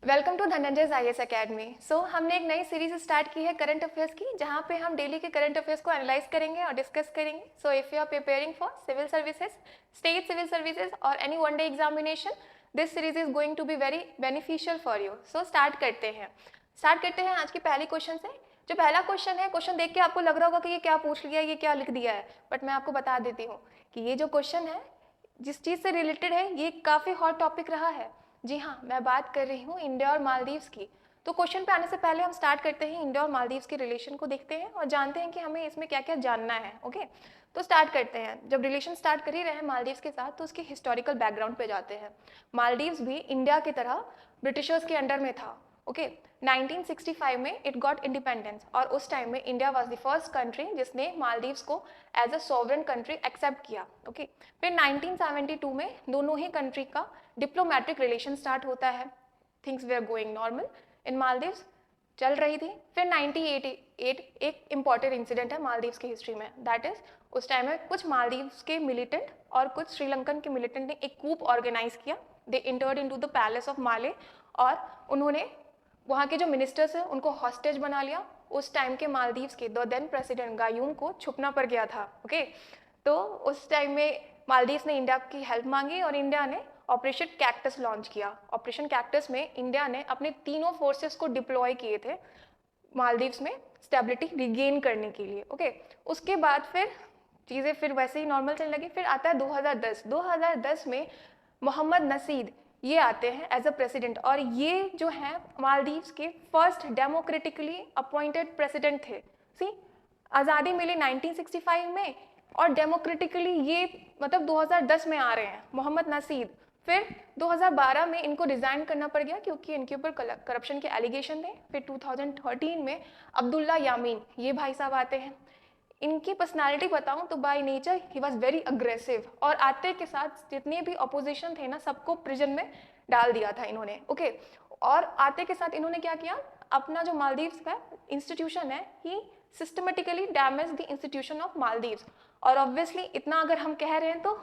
Welcome to Dhananjay IAS academy. So हमने एक नई सीरीज स्टार्ट की है करंट अफेयर्स की, जहां पे हम डेली के करंट अफेयर्स को एनालाइज करेंगे और डिस्कस करेंगे। So if you are preparing for civil services, state civil services और any one day examination, this series is going to be very beneficial for you. So start करते हैं आज की पहली क्वेश्चन से। जो पहला क्वेश्चन है, क्वेश्चन देख के आपको लग रहा होगा कि ये क्या पूछ लिया, ये क्या लिख दिया है, बट मैं आपको बता देती हूँ कि ये जो क्वेश्चन है जिस चीज़ से रिलेटेड है, ये काफ़ी हॉट टॉपिक रहा है। जी हाँ, मैं बात कर रही हूँ इंडिया और मालदीव्स की। तो क्वेश्चन पे आने से पहले हम स्टार्ट करते हैं, इंडिया और मालदीव्स के रिलेशन को देखते हैं और जानते हैं कि हमें इसमें क्या क्या जानना है। ओके, तो स्टार्ट करते हैं। जब रिलेशन स्टार्ट कर ही रहे हैं मालदीव्स के साथ, तो उसके हिस्टोरिकल बैकग्राउंड पे जाते हैं। मालदीव्स भी इंडिया की तरह ब्रिटिशर्स के अंडर में था। ओके, 1965 में इट गॉट इंडिपेंडेंस और उस टाइम में India was the first country जिसने मालदीव्स को as a sovereign country accept किया। ओके, फिर 1972 में दोनों ही कंट्री का डिप्लोमेटिक रिलेशन स्टार्ट होता है। Things were going normal in Maldives, चल रही थी। फिर 1988 एक इम्पॉर्टेंट इंसिडेंट है मालदीव्स की हिस्ट्री में, दैट इज उस टाइम में कुछ मालदीव्स के मिलिटेंट और कुछ श्रीलंकन के मिलिटेंट ने एक कूप ऑर्गेनाइज किया। They entered into the palace of Male और उन्होंने वहाँ के जो मिनिस्टर्स हैं उनको हॉस्टेज बना लिया। उस टाइम के मालदीव्स के द देन प्रेसिडेंट गायूम को छुपना पड़ गया था। ओके, तो उस टाइम में मालदीव्स ने इंडिया की हेल्प मांगी और इंडिया ने ऑपरेशन कैक्टस लॉन्च किया। ऑपरेशन कैक्टस में इंडिया ने अपने तीनों फोर्सेस को डिप्लॉय किए थे मालदीव्स में स्टेबिलिटी रिगेन करने के लिए। ओके, उसके बाद फिर चीज़ें फिर वैसे ही नॉर्मल चलने लगी। फिर आता है 2010 में मोहम्मद नसीद ये आते हैं एज अ प्रेसिडेंट और ये जो है मालदीव्स के फर्स्ट डेमोक्रेटिकली अपॉइंटेड प्रेसिडेंट थे। सी, आज़ादी मिली 1965 में और डेमोक्रेटिकली ये मतलब 2010 में आ रहे हैं मोहम्मद नसीद। फिर 2012 में इनको रिजाइन करना पड़ गया क्योंकि इनके ऊपर करप्शन के एलिगेशन थे। फिर 2013 में अब्दुल्ला यामीन ये भाई साहब आते हैं। इनकी पर्सनालिटी बताऊं तो by nature he was very aggressive और आते के साथ जितने भी अपोजिशन थे ना सबको प्रिजन में डाल दिया था इन्होंने। ओके, और आते के साथ इन्होंने क्या किया, अपना जो मालदीव्स का इंस्टीट्यूशन है he systematically damage the institution of Maldives. और ऑब्वियसली इतना अगर हम कह रहे हैं तो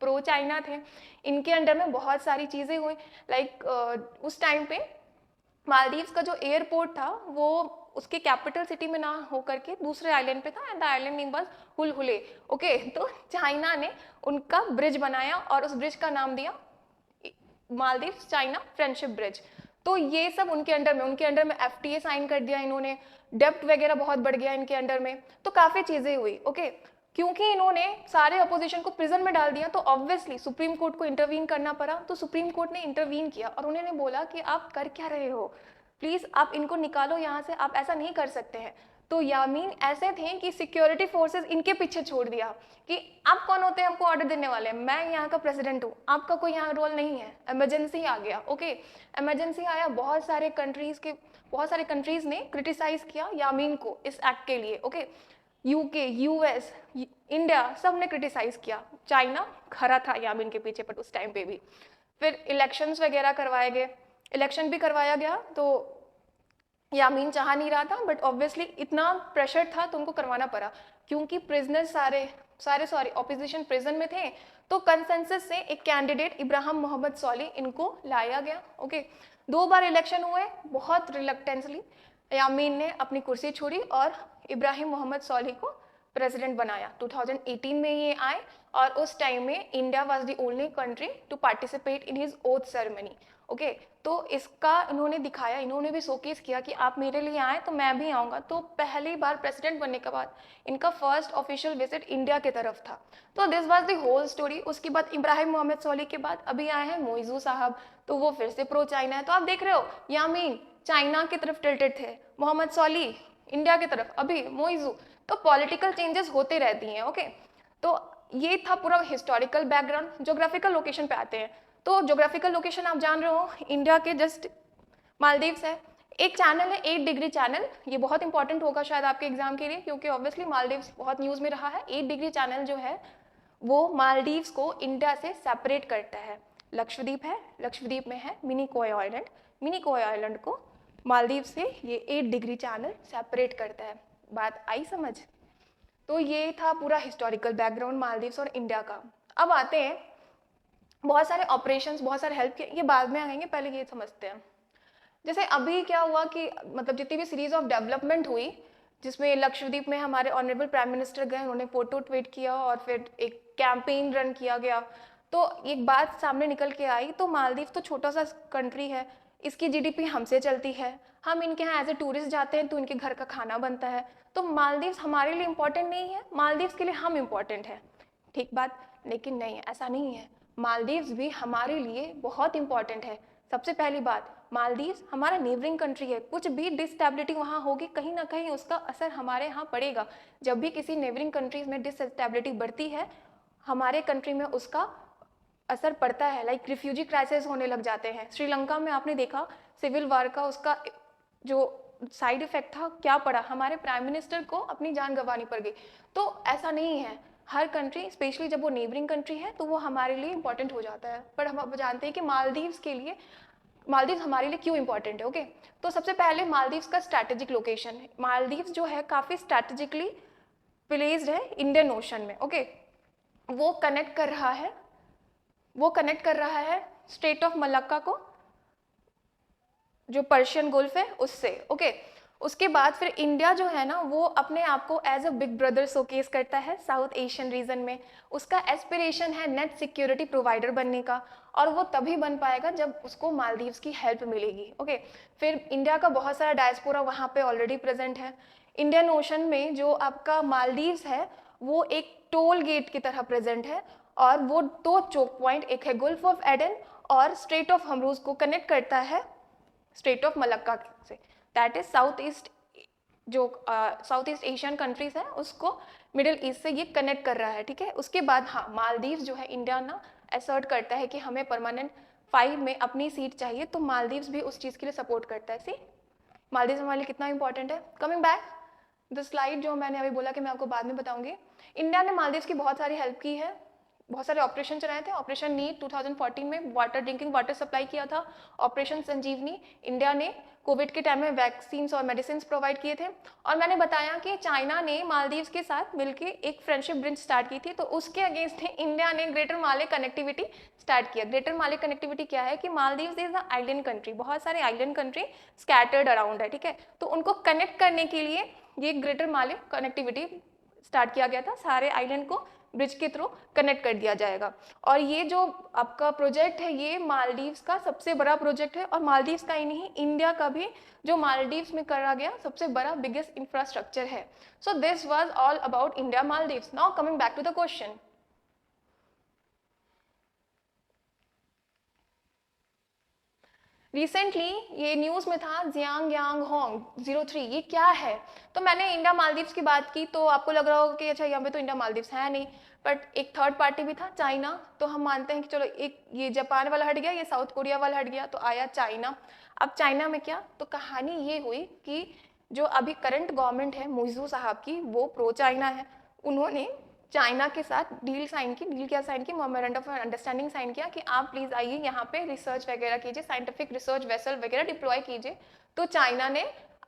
प्रो चाइना थे, इनके अंडर में बहुत सारी चीज़ें हुई। लाइक उस टाइम पे मालदीव्स का जो एयरपोर्ट था वो उसके कैपिटल सिटी में ना होकर के दूसरे आइलैंड पे था and the island name was Hulhule. Okay, तो चाइना ने उनका ब्रिज बनाया और उस ब्रिज का नाम दिया मालदीव्स चाइना फ्रेंडशिप ब्रिज। तो ये सब उनके अंडर में एफटीए साइन कर दिया इन्होंने। डेप्ट वगैरह बहुत बढ़ गया इनके अंडर में, तो काफ़ी चीज़ें हुई। ओके, क्योंकि इन्होंने सारे अपोजिशन को प्रिजन में डाल दिया तो ऑब्वियसली सुप्रीम कोर्ट को इंटरवीन करना पड़ा। तो सुप्रीम कोर्ट ने इंटरवीन किया और उन्होंने बोला कि आप कर क्या रहे हो, प्लीज़ आप इनको निकालो यहाँ से, आप ऐसा नहीं कर सकते हैं। तो यामीन ऐसे थे कि सिक्योरिटी फोर्सेस इनके पीछे छोड़ दिया कि आप कौन होते हैं हमको ऑर्डर देने वाले, मैं यहाँ का प्रेसिडेंट हूँ, आपका कोई यहाँ रोल नहीं है। इमरजेंसी आ गया। ओके, इमरजेंसी आया, बहुत सारे कंट्रीज ने क्रिटिसाइज किया यामीन को इस एक्ट के लिए। ओके, यूके, यूएस, इंडिया सब ने क्रिटिसाइज किया। चाइना खड़ा था यामीन के पीछे पर उस टाइम पे भी। फिर इलेक्शंस वगैरह करवाए गए, इलेक्शन भी करवाया गया तो यामीन चाह नहीं रहा था बट ऑब्वियसली इतना प्रेशर था तो उनको करवाना पड़ा क्योंकि प्रिजनर सारे ऑपोजिशन प्रिजन में थे। तो कंसेंसस से एक कैंडिडेट इब्राहिम मोहम्मद सॉली इनको लाया गया। ओके, 2 बार इलेक्शन हुए, बहुत रिलक्टेंसली यामीन ने अपनी कुर्सी छोड़ी और इब्राहिम मोहम्मद सॉली को प्रेसिडेंट बनाया। 2018 में ये आए और उस टाइम में India was the only country to participate in his oath ceremony. Okay, तो इसका इन्होंने दिखाया, इन्होंने भी शोकेस किया कि आप मेरे लिए आए तो मैं भी आऊँगा। तो पहली बार प्रेसिडेंट बनने के बाद इनका फर्स्ट ऑफिशियल विजिट इंडिया की तरफ था। तो this was the whole story. उसके बाद इब्राहिम मोहम्मद सॉली के बाद अभी आए हैं मोइजू साहब, तो वो फिर से प्रो चाइना है। तो आप देख रहे हो यामीन चाइना की तरफ टिल्टेड थे, मोहम्मद सॉली इंडिया की तरफ, अभी मोइजू। तो पॉलिटिकल चेंजेस होते रहती हैं। ओके, तो ये था पूरा हिस्टोरिकल बैकग्राउंड। ज्योग्राफिकल लोकेशन पे आते हैं। तो ज्योग्राफिकल लोकेशन आप जान रहे हो इंडिया के जस्ट मालदीव्स है। एक चैनल है 8 डिग्री चैनल, ये बहुत इंपॉर्टेंट होगा शायद आपके एग्जाम के लिए क्योंकि ऑब्वियसली मालदीव्स बहुत न्यूज़ में रहा है। 8 डिग्री चैनल जो है वो मालदीव्स को इंडिया से सेपरेट करता है। लक्षद्वीप है, लक्षद्वीप में है मिनी कोय आइलैंड, मिनी कोय आइलैंड को मालदीव से ये 8 डिग्री चैनल सेपरेट करता है। बात आई समझ? तो ये था पूरा हिस्टोरिकल बैकग्राउंड मालदीव्स और इंडिया का। अब आते हैं बहुत सारे ऑपरेशंस, बहुत सारे हेल्प के, ये बाद में आएंगे, पहले ये समझते हैं। जैसे अभी क्या हुआ कि मतलब जितनी भी सीरीज ऑफ डेवलपमेंट हुई, जिसमें लक्षद्वीप में हमारे ऑनरेबल प्राइम मिनिस्टर गए, उन्होंने फोटो ट्वीट किया और फिर एक कैंपेन रन किया गया, तो एक बात सामने निकल के आई, तो मालदीव तो छोटा सा कंट्री है, इसकी जीडीपी हमसे चलती है, हम इनके यहाँ एज ए टूरिस्ट जाते हैं तो इनके घर का खाना बनता है, तो मालदीव्स हमारे लिए इम्पोर्टेंट नहीं है, मालदीव्स के लिए हम इम्पोर्टेंट है। ठीक बात, लेकिन नहीं, ऐसा नहीं है, मालदीव्स भी हमारे लिए बहुत इंपॉर्टेंट है। सबसे पहली बात, मालदीव्स हमारा नेबरिंग कंट्री है, कुछ भी डिस्टेबिलिटी वहाँ होगी कहीं ना कहीं उसका असर हमारे यहाँ पड़ेगा। जब भी किसी नेबरिंग कंट्रीज में डिस्टेबिलिटी बढ़ती है, हमारे कंट्री में उसका असर पड़ता है। लाइक रिफ्यूजी क्राइसिस होने लग जाते हैं। श्रीलंका में आपने देखा सिविल वार का उसका जो साइड इफेक्ट था क्या पड़ा, हमारे प्राइम मिनिस्टर को अपनी जान गंवानी पड़ गई। तो ऐसा नहीं है, हर कंट्री स्पेशली जब वो नेबरिंग कंट्री है तो वो हमारे लिए इंपॉर्टेंट हो जाता है। पर हम अब जानते हैं कि मालदीव्स के लिए, मालदीव्स हमारे लिए क्यों इंपॉर्टेंट है। ओके, तो सबसे पहले मालदीव्स का स्ट्रैटेजिक लोकेशन है। मालदीव्स जो है काफी स्ट्रैटेजिकली प्लेस्ड है इंडियन ओशन में। ओके, वो कनेक्ट कर रहा है स्ट्रेट ऑफ मलक्का को, जो पर्शियन गुल्फ है उससे। ओके, उसके बाद फिर इंडिया जो है ना, वो अपने आप को as a big brother showcase करता है साउथ एशियन रीजन में। उसका एस्पिरेशन है नेट सिक्योरिटी प्रोवाइडर बनने का, और वो तभी बन पाएगा जब उसको मालदीव्स की हेल्प मिलेगी। ओके, फिर इंडिया का बहुत सारा डायस्पोरा वहाँ पे ऑलरेडी प्रेजेंट है। इंडियन ओशन में जो आपका मालदीव्स है वो एक टोल गेट की तरह प्रेजेंट है, और वो दो चोक पॉइंट, एक है गुल्फ ऑफ एडन और स्ट्रेट ऑफ हर्मुज को कनेक्ट करता है स्ट्रेट ऑफ मलक्का से। दैट इज साउथ ईस्ट, जो साउथ ईस्ट एशियन कंट्रीज है उसको मिडिल ईस्ट से ये कनेक्ट कर रहा है। ठीक है, उसके बाद हाँ, मालदीव्स जो है इंडिया ना असर्ट करता है कि हमें परमानेंट 5 में अपनी सीट चाहिए, तो मालदीव्स भी उस चीज़ के लिए सपोर्ट करता है। सी मालदीव्स हमारे लिए कितना इंपॉर्टेंट है। कमिंग बैक द स्लाइड, जो मैंने अभी बोला कि मैं आपको बाद में बताऊंगी, इंडिया ने मालदीव्स की बहुत सारी हेल्प की है, बहुत सारे ऑपरेशन चलाए थे। ऑपरेशन नीड 2014 में वाटर, ड्रिंकिंग वाटर सप्लाई किया था। ऑपरेशन संजीवनी, इंडिया ने कोविड के टाइम में वैक्सीन और मेडिसिन प्रोवाइड किए थे। और मैंने बताया कि चाइना ने मालदीव्स के साथ मिलकर एक फ्रेंडशिप ब्रिज स्टार्ट की थी, तो उसके अगेंस्ट इंडिया ने ग्रेटर माले कनेक्टिविटी स्टार्ट किया। ग्रेटर माले कनेक्टिविटी क्या है कि Maldives is a island country, बहुत सारे आइलैंड कंट्री स्कैटर्ड अराउंड है। ठीक है, तो उनको कनेक्ट करने के लिए ये ग्रेटर माले कनेक्टिविटी स्टार्ट किया गया था, सारे आइलैंड को ब्रिज के थ्रू कनेक्ट कर दिया जाएगा। और ये जो आपका प्रोजेक्ट है ये मालदीव्स का सबसे बड़ा प्रोजेक्ट है, और मालदीव्स का ही नहीं, इंडिया का भी जो मालदीव्स में करा गया सबसे बड़ा बिगेस्ट इंफ्रास्ट्रक्चर है। So this was all about India Maldives. Now coming back to the question, recently ये न्यूज़ में था जियांगयांग 03, ये क्या है। तो मैंने इंडिया मालदीव्स की बात की तो आपको लग रहा होगा कि अच्छा यहाँ पे तो इंडिया मालदीव्स है नहीं, बट एक थर्ड पार्टी भी था चाइना। तो हम मानते हैं कि चलो एक ये जापान वाला हट गया, ये साउथ कोरिया वाला हट गया, तो आया चाइना। अब चाइना में क्या, तो कहानी ये हुई कि जो अभी करंट गवर्नमेंट है मुइज़ू साहब की, वो प्रो चाइना है। उन्होंने चाइना के साथ डील साइन की, डील क्या साइन की, मेमोरेंडम ऑफ अंडरस्टैंडिंग साइन किया कि आप प्लीज आइए यहाँ पे रिसर्च वगैरह कीजिए, साइंटिफिक रिसर्च वेसल वगैरह डिप्लॉय कीजिए। तो चाइना ने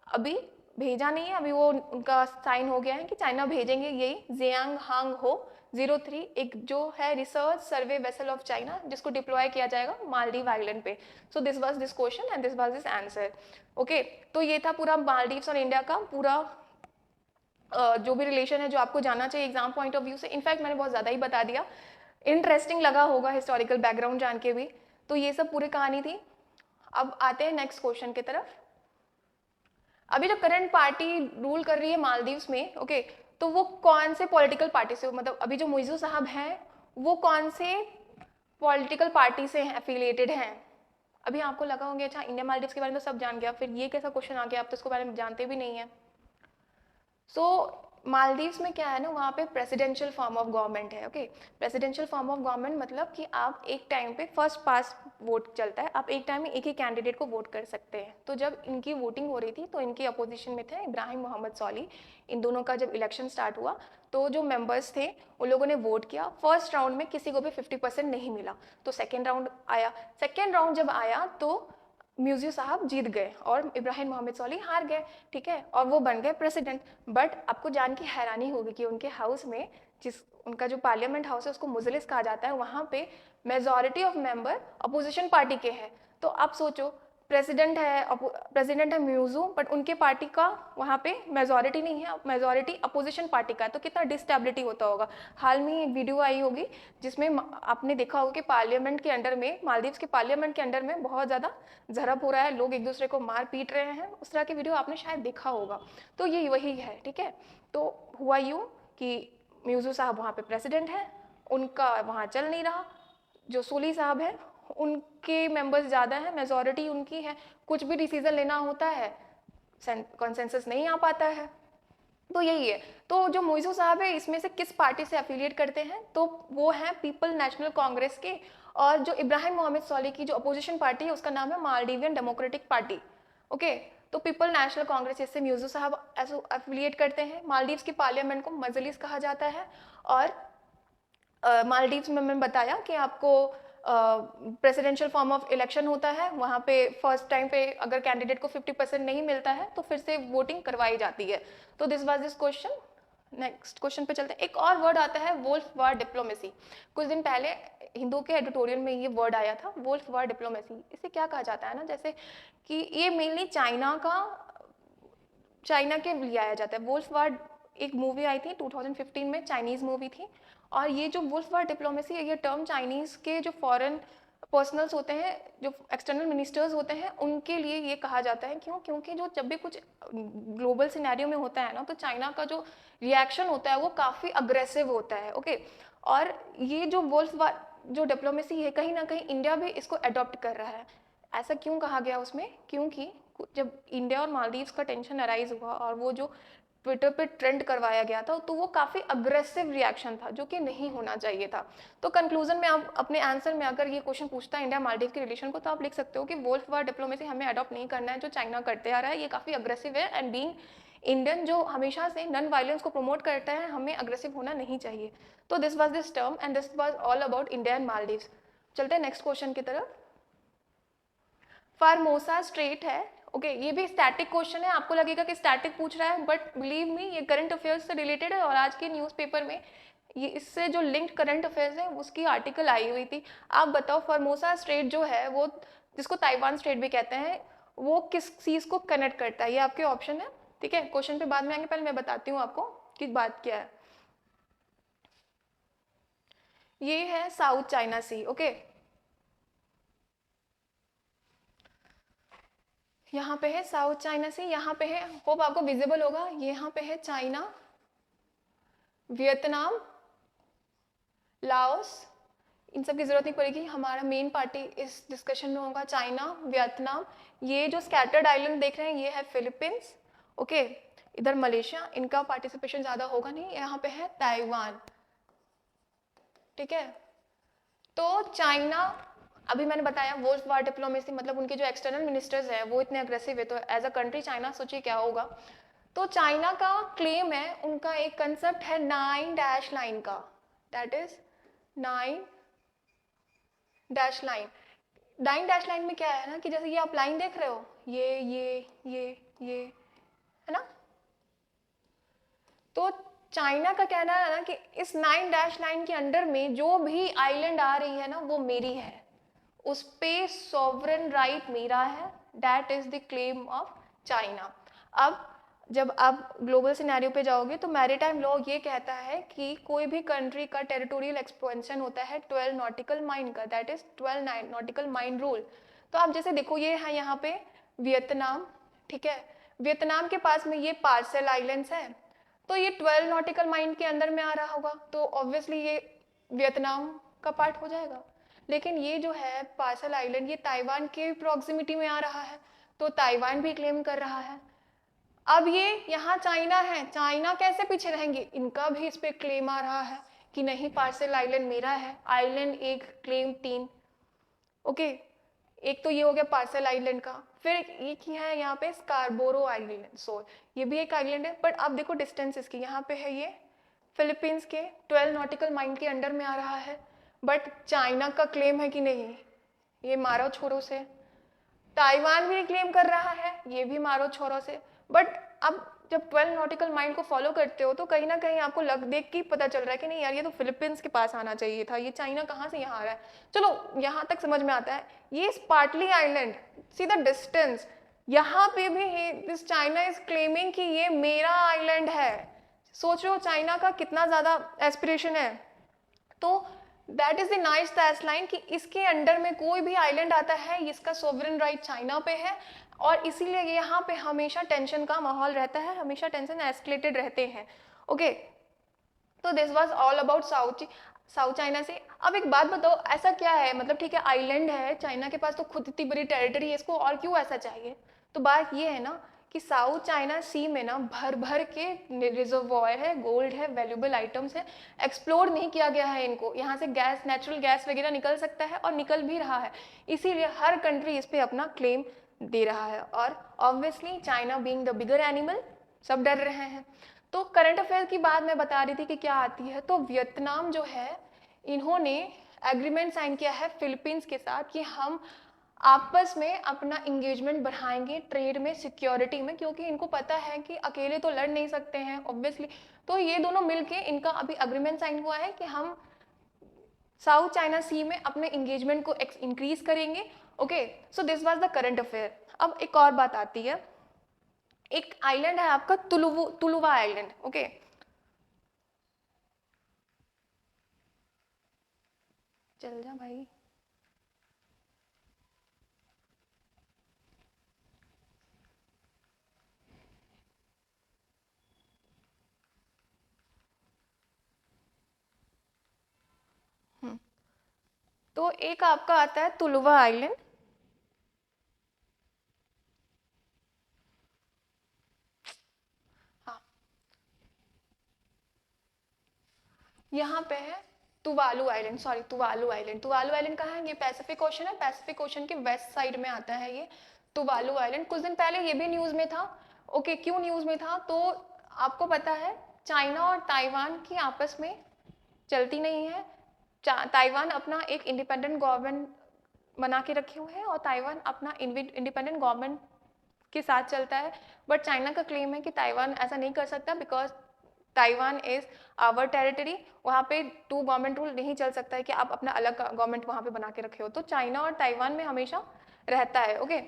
अभी भेजा नहीं है, अभी वो उनका साइन हो गया है कि चाइना भेजेंगे यही जियांगयांग 03, एक जो है research survey vessel of China, जिसको डिप्लॉय किया जाएगा मालदीव आइलैंड पे। सो this was this question and this was this answer. Okay, तो ये था पूरा मालदीव्स और इंडिया का पूरा जो भी रिलेशन है जो आपको जानना चाहिए एग्जाम पॉइंट ऑफ व्यू से। इनफैक्ट मैंने बहुत ज़्यादा ही बता दिया, इंटरेस्टिंग लगा होगा हिस्टोरिकल बैकग्राउंड जान के भी। तो ये सब पूरी कहानी थी। अब आते हैं नेक्स्ट क्वेश्चन की तरफ। अभी जो करंट पार्टी रूल कर रही है मालदीव्स में, ओके, तो वो कौन से पॉलिटिकल पार्टी से, मतलब अभी जो मुइज़ू साहब हैं वो कौन से पॉलिटिकल पार्टी से एफिलिएटेड हैं। अभी आपको लगा होंगे अच्छा इंडिया मालदीव्स के बारे में तो सब जान गया, फिर ये कैसा क्वेश्चन आ गया, आप तो इसको बारे में जानते भी नहीं है। सो मालदीव्स में क्या है ना, वहाँ पे प्रेसिडेंशियल फॉर्म ऑफ गवर्नमेंट है। Okay, presidential form of government मतलब कि आप एक टाइम पे फर्स्ट पास वोट चलता है, आप एक टाइम में एक ही कैंडिडेट को वोट कर सकते हैं। तो जब इनकी वोटिंग हो रही थी तो इनकी अपोजिशन में थे इब्राहिम मोहम्मद सॉली। इन दोनों का जब इलेक्शन स्टार्ट हुआ तो जो मेंबर्स थे उन लोगों ने वोट किया। फर्स्ट राउंड में किसी को भी 50% नहीं मिला, तो सेकेंड राउंड आया। सेकेंड राउंड जब आया तो मुइज़ू साहब जीत गए और इब्राहिम मोहम्मद सॉली हार गए। ठीक है, और वो बन गए प्रेसिडेंट। बट आपको जान की हैरानी होगी कि उनके हाउस में, जिस उनका जो पार्लियामेंट हाउस है उसको मुजलिस कहा जाता है, वहाँ पे majority of member opposition party के हैं। तो आप सोचो प्रेसिडेंट है म्यूजू, बट उनके पार्टी का वहाँ पे मेजोरिटी नहीं है, मेजोरिटी अपोजिशन पार्टी का है, तो कितना डिस्टेबिलिटी होता होगा। हाल में एक वीडियो आई होगी जिसमें आपने देखा होगा कि पार्लियामेंट के अंडर में, मालदीव्स के पार्लियामेंट के अंडर में बहुत ज़्यादा झड़प हो रहा है, लोग एक दूसरे को मार पीट रहे हैं, उस तरह की वीडियो आपने शायद देखा होगा। तो ये वही है, ठीक है। तो हुआ यूँ कि म्यूजू साहब वहाँ पे प्रेसिडेंट हैं, उनका वहाँ चल नहीं रहा, जो सोली साहब है उनके मेंबर्स ज़्यादा हैं, मेजॉरिटी उनकी है, कुछ भी डिसीजन लेना होता है कॉन्सेंसस नहीं आ पाता है। तो यही है। तो जो मोइजू साहब है इसमें से किस पार्टी से एफिलिएट करते हैं, तो वो हैं पीपल नेशनल कांग्रेस के, और जो इब्राहिम मोहम्मद सोली की जो अपोजिशन पार्टी है उसका नाम है मालदीवियन डेमोक्रेटिक पार्टी। ओके, तो पीपल नेशनल कांग्रेस इससे म्यूजू साहब एफिलिएट करते हैं। मालदीव्स की पार्लियामेंट को मजलिस कहा जाता है, और मालदीव्स में मैंने बताया कि आपको प्रेसिडेंशियल फॉर्म ऑफ इलेक्शन होता है, वहाँ पे फर्स्ट टाइम पे अगर कैंडिडेट को 50% नहीं मिलता है तो फिर से वोटिंग करवाई जाती है। तो this was this question. Next question पे चलते हैं। एक और वर्ड आता है वोल्फ वार डिप्लोमेसी। कुछ दिन पहले हिंदू के एडिटोरियल में ये वर्ड आया था, वोल्फ वार डिप्लोमेसी। इसे क्या कहा जाता है ना, जैसे कि ये मेनली चाइना के लिए आया जाता है। वोल्फ वार एक मूवी आई थी 2015 में, चाइनीज मूवी थी, और ये जो वुल्फ वार डिप्लोमेसी है ये टर्म चाइनीज के जो फॉरेन पर्सनल्स होते हैं, जो एक्सटर्नल मिनिस्टर्स होते हैं, उनके लिए ये कहा जाता है। क्यों? क्योंकि जो जब भी कुछ ग्लोबल सिनेरियो में होता है ना, तो चाइना का जो रिएक्शन होता है वो काफ़ी अग्रेसिव होता है। ओके, और ये जो वुल्फ वार जो डिप्लोमेसी है कहीं ना कहीं इंडिया भी इसको अडॉप्ट कर रहा है। ऐसा क्यों कहा गया उसमें? क्योंकि जब इंडिया और मालदीव्स का टेंशन अराइज हुआ और वो जो ट्विटर पे ट्रेंड करवाया गया था, तो वो काफ़ी अग्रेसिव रिएक्शन था जो कि नहीं होना चाहिए था। तो कंक्लूजन में आप अपने आंसर में अगर ये क्वेश्चन पूछता है इंडिया मालदीव के रिलेशन को, तो आप लिख सकते हो कि वुल्फ वार डिप्लोमेसी हमें अडॉप्ट नहीं करना है, जो चाइना करते आ रहा है ये काफ़ी अग्रेसिव है, एंड बीइंग इंडियन जो हमेशा से नॉन वायलेंस को प्रमोट करता है, हमें अग्रेसिव होना नहीं चाहिए। तो this was this term and this was all about India and Maldives. चलते हैं नेक्स्ट क्वेश्चन की तरफ। फार्मोसा स्ट्रेट है, ओके, ये भी स्टैटिक क्वेश्चन है। आपको लगेगा कि स्टैटिक पूछ रहा है, बट बिलीव मी ये करंट अफेयर्स से रिलेटेड है, और आज के न्यूज़पेपर में ये इससे जो लिंक्ड करंट अफेयर्स है उसकी आर्टिकल आई हुई थी। आप बताओ फार्मोसा स्ट्रेट जो है वो, जिसको ताइवान स्ट्रेट भी कहते हैं, वो किस चीज़ को कनेक्ट करता है? ये आपके ऑप्शन है, ठीक है। क्वेश्चन पे बाद में आएंगे, पहले मैं बताती हूँ आपको कि बात क्या है। ये है साउथ चाइना सी, ओके। यहाँ पे है साउथ चाइना सी, यहाँ पे है, होप आपको विजिबल होगा, यहाँ पे है चाइना, वियतनाम, लाओस, इन सब की जरूरत नहीं पड़ेगी, हमारा मेन पार्टी इस डिस्कशन में होगा चाइना, वियतनाम। ये जो स्कैटर्ड आइलैंड देख रहे हैं ये है फिलीपींस, ओके। इधर मलेशिया, इनका पार्टिसिपेशन ज्यादा होगा नहीं। यहाँ पे है ताइवान, ठीक है। तो चाइना, अभी मैंने बताया वुल्फ वार डिप्लोमेसी, मतलब उनके जो एक्सटर्नल मिनिस्टर्स हैं वो इतने अग्रेसिव है, तो एज अ कंट्री चाइना सोचिए क्या होगा। तो चाइना का क्लेम है, उनका एक कंसेप्ट है 9 डैश लाइन का, that is 9 dash line. 9 dash line में क्या है ना, कि जैसे ये आप लाइन देख रहे हो, ये है ना, तो चाइना का कहना है ना कि इस 9 डैश लाइन के अंडर में जो भी आइलैंड आ रही है ना वो मेरी है, उस पे सॉवरेन राइट मेरा है, that is the claim of China. अब जब आप ग्लोबल सिनेरियो पे जाओगे तो मैरीटाइम लॉ ये कहता है कि कोई भी कंट्री का टेरिटोरियल एक्सपेंशन होता है 12 नॉटिकल माइल का, that is 12 nautical mile rule. तो आप जैसे देखो ये है यहाँ पे वियतनाम, ठीक है, वियतनाम के पास में ये पार्सल आइलैंड्स हैं, तो ये 12 नॉटिकल माइल के अंदर में आ रहा होगा, तो ऑब्वियसली ये वियतनाम का पार्ट हो जाएगा। लेकिन ये जो है पार्सल आइलैंड ये ताइवान के प्रॉक्सिमिटी में आ रहा है, तो ताइवान भी क्लेम कर रहा है। अब ये यहाँ चाइना है, चाइना कैसे पीछे रहेंगे, इनका भी इस पे क्लेम आ रहा है कि नहीं पार्सल आइलैंड मेरा है, आइलैंड एक क्लेम 3, ओके। एक तो ये हो गया पार्सल आइलैंड का, फिर एक ही है यहाँ पे स्कारबोरो आइलैंड, सो ये भी एक आइलैंड है, बट अब देखो डिस्टेंस इसकी, यहाँ पे है ये फिलीपींस के 12 नॉटिकल माइल के अंडर में आ रहा है, बट चाइना का क्लेम है कि नहीं, ये मारो छोरो से। ताइवान भी क्लेम कर रहा है, ये भी मारो छोरो से। बट अब जब 12 नॉटिकल माइल को फॉलो करते हो तो कहीं ना कहीं आपको देख के ही पता चल रहा है कि नहीं यार ये तो फिलीपींस के पास आना चाहिए था, ये चाइना कहाँ से यहाँ आ रहा है। चलो यहाँ तक समझ में आता है। ये Spratly island, see the distance, यहाँ पे भी दिस चाइना इज क्लेमिंग कि ये मेरा आइलैंड है। सोच लो चाइना का कितना ज्यादा एस्पिरेशन है। तो that is the nice that's line कि इसके अंडर में कोई भी आइलैंड आता है इसका सोवरेन राइट चाइना पे है, और इसीलिए यहाँ पे हमेशा टेंशन का माहौल रहता है, हमेशा टेंशन एस्केलेटेड रहते हैं। ओके, तो this was all about south China से। अब एक बात बताओ, ऐसा क्या है, मतलब ठीक है आइलैंड है, चाइना के पास तो खुद इतनी बड़ी टेरिटरी है, इसको और क्यों ऐसा चाहिए। तो बात ये है ना कि साउथ चाइना सी में ना भर भर के रिजर्वॉयर है, गोल्ड है, वैल्यूएबल आइटम्स है, एक्सप्लोर नहीं किया गया है इनको। यहाँ से गैस, नेचुरल गैस वगैरह निकल सकता है और निकल भी रहा है, इसीलिए हर कंट्री इस पे अपना क्लेम दे रहा है। और obviously China being the bigger animal, सब डर रहे हैं। तो करंट अफेयर की बात मैं बता रही थी कि क्या आती है, तो वियतनाम जो है इन्होंने एग्रीमेंट साइन किया है फिलीपींस के साथ कि हम आपस में अपना इंगेजमेंट बढ़ाएंगे ट्रेड में, सिक्योरिटी में, क्योंकि इनको पता है कि अकेले तो लड़ नहीं सकते हैं ऑब्वियसली। तो ये दोनों मिलके इनका अभी एग्रीमेंट साइन हुआ है कि हम साउथ चाइना सी में अपने इंगेजमेंट को इंक्रीज करेंगे। Okay, so this was the current affair. अब एक और बात आती है, एक आइलैंड है आपका तुलुवा आइलैंड। ओके, चल जा भाई। तो एक आपका आता है तुलुवा आइलैंड, हाँ यहाँ पे है Tuvalu island, sorry Tuvalu island. Tuvalu island कहाँ है, ये पैसिफिक ओशन है, पैसिफिक ओशन के वेस्ट साइड में आता है ये तुवालू आइलैंड। कुछ दिन पहले ये भी न्यूज में था। ओके, क्यों न्यूज में था, तो आपको पता है चाइना और ताइवान की आपस में चलती नहीं है। ताइवान अपना एक इंडिपेंडेंट गवर्नमेंट बना के रखे हुए हैं और ताइवान अपना इंडिपेंडेंट गवर्नमेंट के साथ चलता है। बट चाइना का क्लेम है कि ताइवान ऐसा नहीं कर सकता because Taiwan is our territory, वहाँ पे टू गवर्नमेंट रूल नहीं चल सकता है कि आप अपना अलग गवर्नमेंट वहाँ पे बना के रखे हो। तो चाइना और ताइवान में हमेशा रहता है। ओके,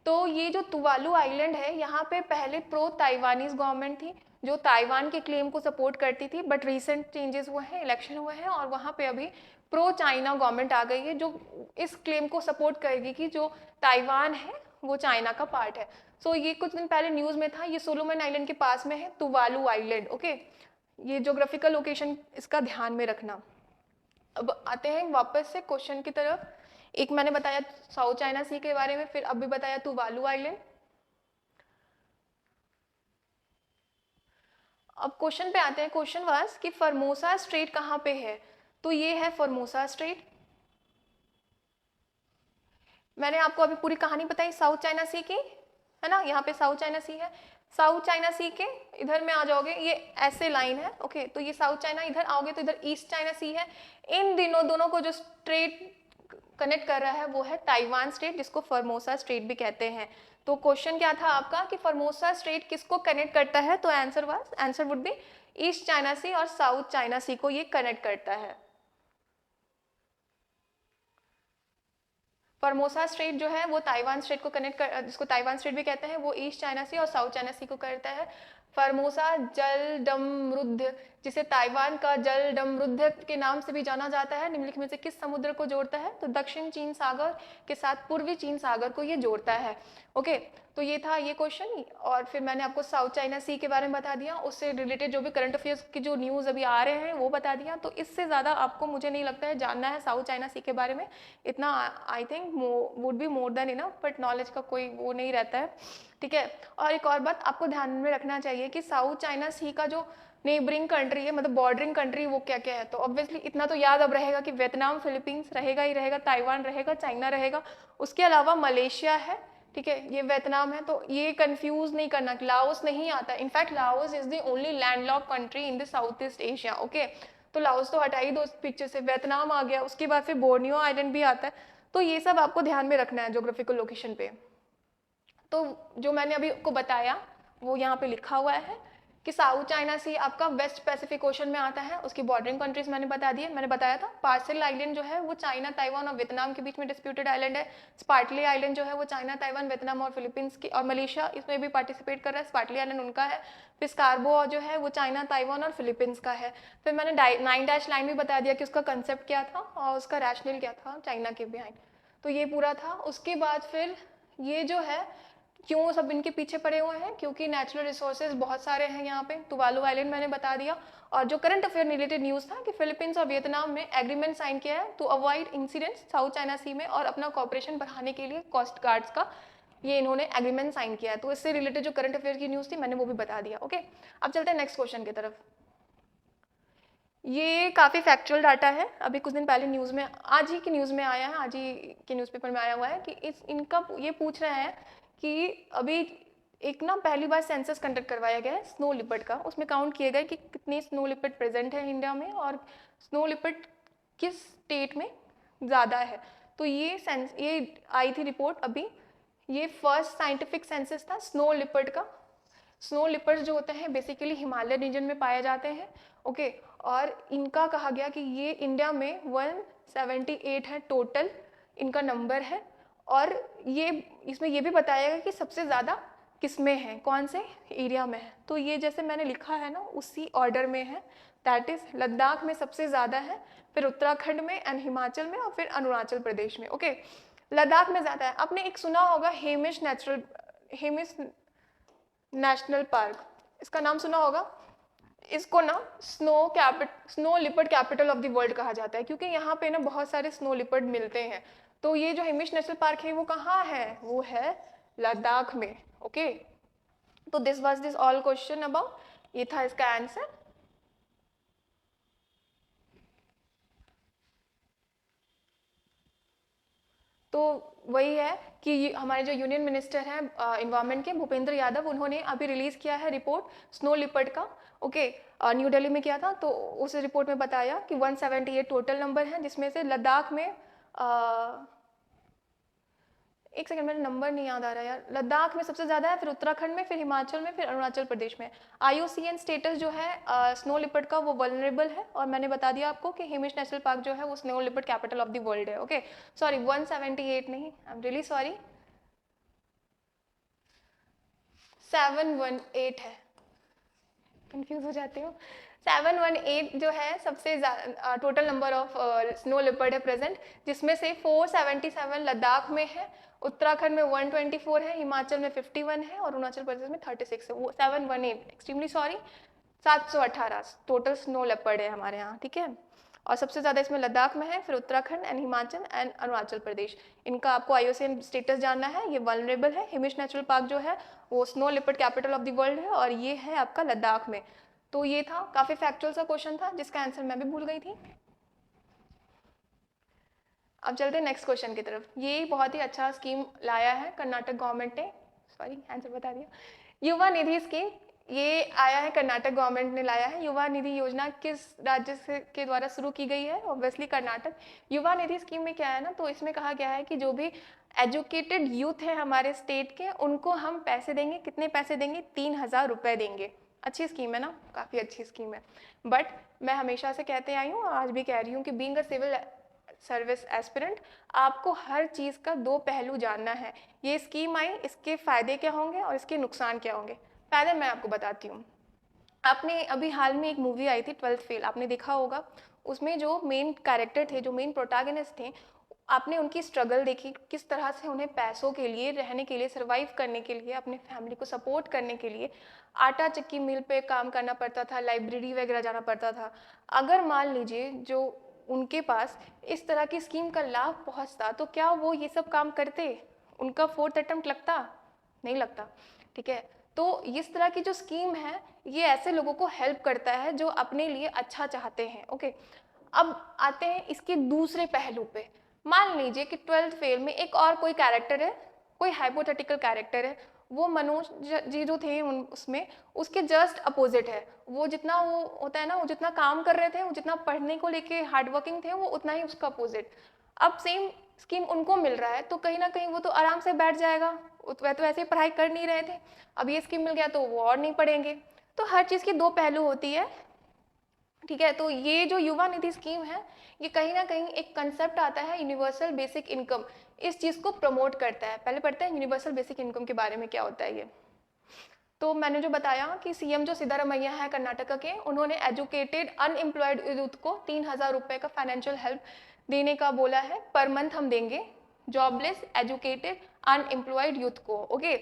तो ये जो तुवालू आइलैंड है यहाँ पे पहले प्रो ताइवानीज गवर्नमेंट थी जो ताइवान के क्लेम को सपोर्ट करती थी, बट रिसेंट चेंजेस हुए हैं, इलेक्शन हुए हैं और वहाँ पे अभी प्रो चाइना गवर्नमेंट आ गई है जो इस क्लेम को सपोर्ट करेगी कि जो ताइवान है वो चाइना का पार्ट है। सो ये कुछ दिन पहले न्यूज में था, ये सोलोमन आइलैंड के पास में है तुवालू आइलैंड। ओके, ये ज्योग्राफिकल लोकेशन इसका ध्यान में रखना। अब आते हैं वापस से क्वेश्चन की तरफ। एक मैंने बताया साउथ चाइना सी के बारे में, फिर अभी बताया तुवालू आइलैंड। अब क्वेश्चन पे आते हैं। क्वेश्चन वाज कि फॉर्मोसा स्ट्रेट कहाँ पे है, तो ये है फॉर्मोसा स्ट्रेट। मैंने आपको अभी पूरी कहानी बताई साउथ चाइना सी की, है ना, यहाँ पे साउथ चाइना सी है। साउथ चाइना सी के इधर में आ जाओगे, ये ऐसे लाइन है। ओके, तो ये साउथ चाइना, इधर आओगे तो इधर ईस्ट चाइना सी है। इन दोनों को जो स्ट्रेट कनेक्ट कर रहा है वो है ताइवान स्ट्रेट, जिसको फॉर्मोसा स्ट्रेट भी कहते हैं। तो क्वेश्चन क्या था आपका कि फॉर्मोसा स्ट्रेट किसको कनेक्ट करता है, तो answer would be East China Sea और साउथ चाइना सी को ये कनेक्ट करता है। फॉर्मोसा स्ट्रेट जो है वो ताइवान स्ट्रेट को कनेक्ट कर, जिसको ताइवान स्ट्रेट भी कहते हैं, वो ईस्ट चाइना सी और साउथ चाइना सी को करता है। फॉर्मोसा जलडमरुद्ध, जिसे ताइवान का जलडमरुद्ध के नाम से भी जाना जाता है, निम्नलिखित में से किस समुद्र को जोड़ता है, तो दक्षिण चीन सागर के साथ पूर्वी चीन सागर को ये जोड़ता है। ओके, तो ये था ये क्वेश्चन। और फिर मैंने आपको साउथ चाइना सी के बारे में बता दिया, उससे रिलेटेड जो भी करंट अफेयर्स की जो न्यूज़ अभी आ रहे हैं वो बता दिया। तो इससे ज़्यादा आपको मुझे नहीं लगता है जानना है साउथ चाइना सी के बारे में, इतना I think would be more than enough, but knowledge का कोई वो नहीं रहता है। ठीक है, और एक और बात आपको ध्यान में रखना चाहिए कि साउथ चाइना सी का जो नेबरिंग कंट्री है, मतलब बॉर्डरिंग कंट्री, वो क्या क्या है, तो ऑब्वियसली इतना तो याद अब रहेगा कि वियतनाम, फिलीपींस रहेगा ही रहेगा, ताइवान रहेगा, चाइना रहेगा, उसके अलावा मलेशिया है। ठीक है, ये वियतनाम है, तो ये कंफ्यूज नहीं करना, लाओस नहीं आता। In fact Laos is the only landlocked country in the South East Asia. Okay, तो लाओस तो हटा ही दो पिक्चर से, वियतनाम आ गया, उसके बाद फिर बोर्नियो आइलैंड भी आता है। तो ये सब आपको ध्यान में रखना है ज्योग्राफिकल लोकेशन पे। तो जो मैंने अभी आपको बताया वो यहाँ पे लिखा हुआ है कि साउथ चाइना सी आपका वेस्ट पैसिफिक ओशन में आता है, उसकी बॉर्डरिंग कंट्रीज मैंने बता दिए, मैंने बताया था। पार्सल आइलैंड जो है वो चाइना, ताइवान और वियतनाम के बीच में डिस्प्यूटेड आइलैंड है। स्पार्टली आइलैंड जो है वो चाइना, ताइवान, वियतनाम और फिलीपींस की, और मलेशिया इसमें भी पार्टिसिपेट कर रहा है। स्पार्टली आइलैंड उनका है। फिर स्कार्बो जो है वो चाइना, ताइवान और फिलीपींस का है। फिर मैंने 9 डैश लाइन भी बता दिया कि उसका कंसेप्ट क्या था और उसका रैशनल क्या था चाइना के बिहाइंड। तो ये पूरा था। उसके बाद फिर ये जो है क्यों सब इनके पीछे पड़े हुए हैं, क्योंकि नेचुरल रिसोर्सेज बहुत सारे हैं यहाँ पे। तुवालू आइलैंड मैंने बता दिया। और जो करंट अफेयर रिलेटेड न्यूज़ था कि फिलीपींस और वियतनाम में एग्रीमेंट साइन किया है to avoid incidents South China Sea में, और अपना कॉपरेशन बढ़ाने के लिए कोस्ट गार्ड्स का ये इन्होंने एग्रीमेंट साइन किया है। तो इससे रिलेटेड जो करंट अफेयर की न्यूज़ थी मैंने वो भी बता दिया। ओके, अब चलते हैं नेक्स्ट क्वेश्चन की तरफ। ये काफ़ी फैक्चुअल डाटा है। अभी कुछ दिन पहले न्यूज़ में, आज ही की न्यूज़ में आया है, आज ही के न्यूज़पेपर में आया हुआ है कि इनका ये पूछ रहे हैं कि अभी एक ना पहली बार सेंसस कंडक्ट करवाया गया है स्नो लिपर्ड का। उसमें काउंट किए गए कि कितने स्नो लिपर्ड प्रेजेंट है इंडिया में और स्नो लिपर्ड किस स्टेट में ज़्यादा है। तो ये आई थी रिपोर्ट अभी। ये फर्स्ट साइंटिफिक सेंसस था स्नो लिपर्ड का। स्नो लिपर्ड जो होते हैं बेसिकली हिमालय रीजन में पाए जाते हैं। ओके, और इनका कहा गया कि ये इंडिया में 178 है टोटल इनका नंबर है। और ये इसमें ये भी बताया गया कि सबसे ज़्यादा किस में है, कौन से एरिया में है। तो ये जैसे मैंने लिखा है ना उसी ऑर्डर में है, दैट इज लद्दाख में सबसे ज़्यादा है, फिर उत्तराखंड में एंड हिमाचल में और फिर अरुणाचल प्रदेश में। ओके, लद्दाख में ज़्यादा है। आपने एक सुना होगा हेमिश नेशनल पार्क, इसका नाम सुना होगा। इसको ना snow leopard capital of the world कहा जाता है, क्योंकि यहाँ पे ना बहुत सारे स्नो लिपर्ड मिलते हैं। तो ये जो हेमिश नेशनल पार्क है वो कहाँ है, वो है लद्दाख में। ओके, तो this was this all question about, ये था इसका आंसर। तो वही है कि हमारे जो यूनियन मिनिस्टर हैं इन्वायरमेंट के, भूपेंद्र यादव, उन्होंने अभी रिलीज किया है रिपोर्ट स्नो लिपर्ड का। ओके, न्यू दिल्ली में किया था। तो उस रिपोर्ट में बताया कि 178 टोटल नंबर है, जिसमें से लद्दाख में एक सेकंड मेरा नंबर नहीं याद आ रहा यार, लद्दाख में सबसे ज़्यादा है, फिर उत्तराखंड में, फिर हिमाचल में, फिर अरुणाचल प्रदेश में। IUCN स्टेटस जो है स्नो लिपर्ड का वो वल्नरेबल है। और मैंने बता दिया आपको कि हेमिश नेशनल पार्क जो है वो snow leopard capital of the world है। ओके, सॉरी 178 नहीं, आई एम रियली सॉरी, 718 है, कंफ्यूज हो जाती हूँ। 718 जो है सबसे total number of snow leopard है प्रेजेंट, जिसमें से 477 लद्दाख में है, उत्तराखंड में 124 है, हिमाचल में 51 है और अरुणाचल प्रदेश में 36 है। वो 718, extremely sorry, 718 total snow leopard है हमारे यहाँ। ठीक है, और सबसे ज़्यादा इसमें लद्दाख में है, फिर उत्तराखंड एंड हिमाचल एंड अरुणाचल प्रदेश। इनका आपको IUCN स्टेटस जानना है, ये वल्नरेबल है। हेमिश नेशनल पार्क जो है वो snow leopard capital of the world है और ये है आपका लद्दाख में। तो ये था, काफ़ी फैक्चुअल सा क्वेश्चन था जिसका आंसर मैं भी भूल गई थी। अब चलते हैं नेक्स्ट क्वेश्चन की तरफ। ये बहुत ही अच्छा स्कीम लाया है कर्नाटक गवर्नमेंट ने, सॉरी आंसर बता दिया। युवा निधि स्कीम, ये आया है कर्नाटक गवर्नमेंट ने लाया है। युवा निधि योजना किस राज्य से के द्वारा शुरू की गई है, ऑब्वियसली कर्नाटक। युवा निधि स्कीम में क्या है ना, तो इसमें कहा गया है कि जो भी एजुकेटेड यूथ है हमारे स्टेट के, उनको हम पैसे देंगे। कितने पैसे देंगे, 3000 रुपये देंगे। अच्छी स्कीम है ना, काफ़ी अच्छी स्कीम है। बट मैं हमेशा से कहते आई हूँ, आज भी कह रही हूँ कि being a civil service aspirant, आपको हर चीज़ का दो पहलू जानना है। ये स्कीम आई, इसके फ़ायदे क्या होंगे और इसके नुकसान क्या होंगे। फ़ायदे मैं आपको बताती हूँ। आपने अभी हाल में एक मूवी आई थी 12th फेल, आपने देखा होगा। उसमें जो मेन कैरेक्टर थे, जो मेन प्रोटैगनिस्ट थे, आपने उनकी स्ट्रगल देखी, किस तरह से उन्हें पैसों के लिए, रहने के लिए, सर्वाइव करने के लिए, अपने फैमिली को सपोर्ट करने के लिए आटा चक्की मिल पे काम करना पड़ता था, लाइब्रेरी वगैरह जाना पड़ता था। अगर मान लीजिए जो उनके पास इस तरह की स्कीम का लाभ पहुंचता, तो क्या वो ये सब काम करते? उनका 4th अटेम्प्ट लगता? नहीं लगता। ठीक है, तो इस तरह की जो स्कीम है ये ऐसे लोगों को हेल्प करता है जो अपने लिए अच्छा चाहते हैं। ओके, अब आते हैं इसके दूसरे पहलू पे। मान लीजिए कि 12th फेल में एक और कोई कैरेक्टर है, कोई हाइपोथेटिकल कैरेक्टर है, वो मनोज जी जो थे उसमें उसके जस्ट अपोजिट है। वो जितना वो होता है ना, वो जितना काम कर रहे थे, वो जितना पढ़ने को लेके हार्ड वर्किंग थे, वो उतना ही उसका अपोजिट। अब सेम स्कीम उनको मिल रहा है तो कहीं ना कहीं वो तो आराम से बैठ जाएगा, वह तो वैसे ही पढ़ाई कर नहीं रहे थे, अब ये स्कीम मिल गया तो वो और नहीं पढ़ेंगे। तो हर चीज़ की दो पहलू होती है, ठीक है। तो ये जो युवा निधि स्कीम है, ये कहीं ना कहीं एक कंसेप्ट आता है यूनिवर्सल बेसिक इनकम, इस चीज़ को प्रमोट करता है। पहले पढ़ते हैं यूनिवर्सल बेसिक इनकम के बारे में क्या होता है ये। तो मैंने जो बताया कि सीएम जो सिद्धारमैया है कर्नाटका के, उन्होंने एजुकेटेड अनएम्प्लॉयड यूथ को 3,000 रुपये का फाइनेंशियल हेल्प देने का बोला है, पर मंथ हम देंगे जॉबलेस एजुकेटेड अनएम्प्लॉयड यूथ को। ओके,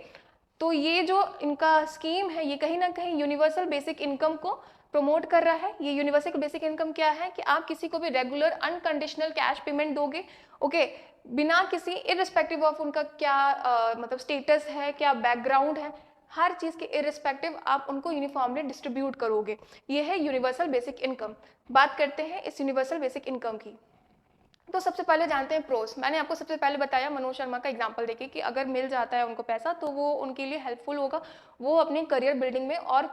तो ये जो इनका स्कीम है ये कहीं ना कहीं यूनिवर्सल बेसिक इनकम को प्रमोट कर रहा है। ये यूनिवर्सल बेसिक इनकम क्या है कि आप किसी को भी रेगुलर अनकंडीशनल कैश पेमेंट दोगे, ओके, बिना किसी इररिस्पेक्टिव ऑफ उनका क्या मतलब स्टेटस है, क्या बैकग्राउंड है, हर चीज़ के इररिस्पेक्टिव आप उनको यूनिफॉर्मली डिस्ट्रीब्यूट करोगे। ये है यूनिवर्सल बेसिक इनकम। बात करते हैं इस यूनिवर्सल बेसिक इनकम की। तो सबसे पहले जानते हैं प्रोस। मैंने आपको सबसे पहले बताया मनोज शर्मा का एग्जांपल देके कि अगर मिल जाता है उनको पैसा तो वो उनके लिए हेल्पफुल होगा, वो अपनी करियर बिल्डिंग में और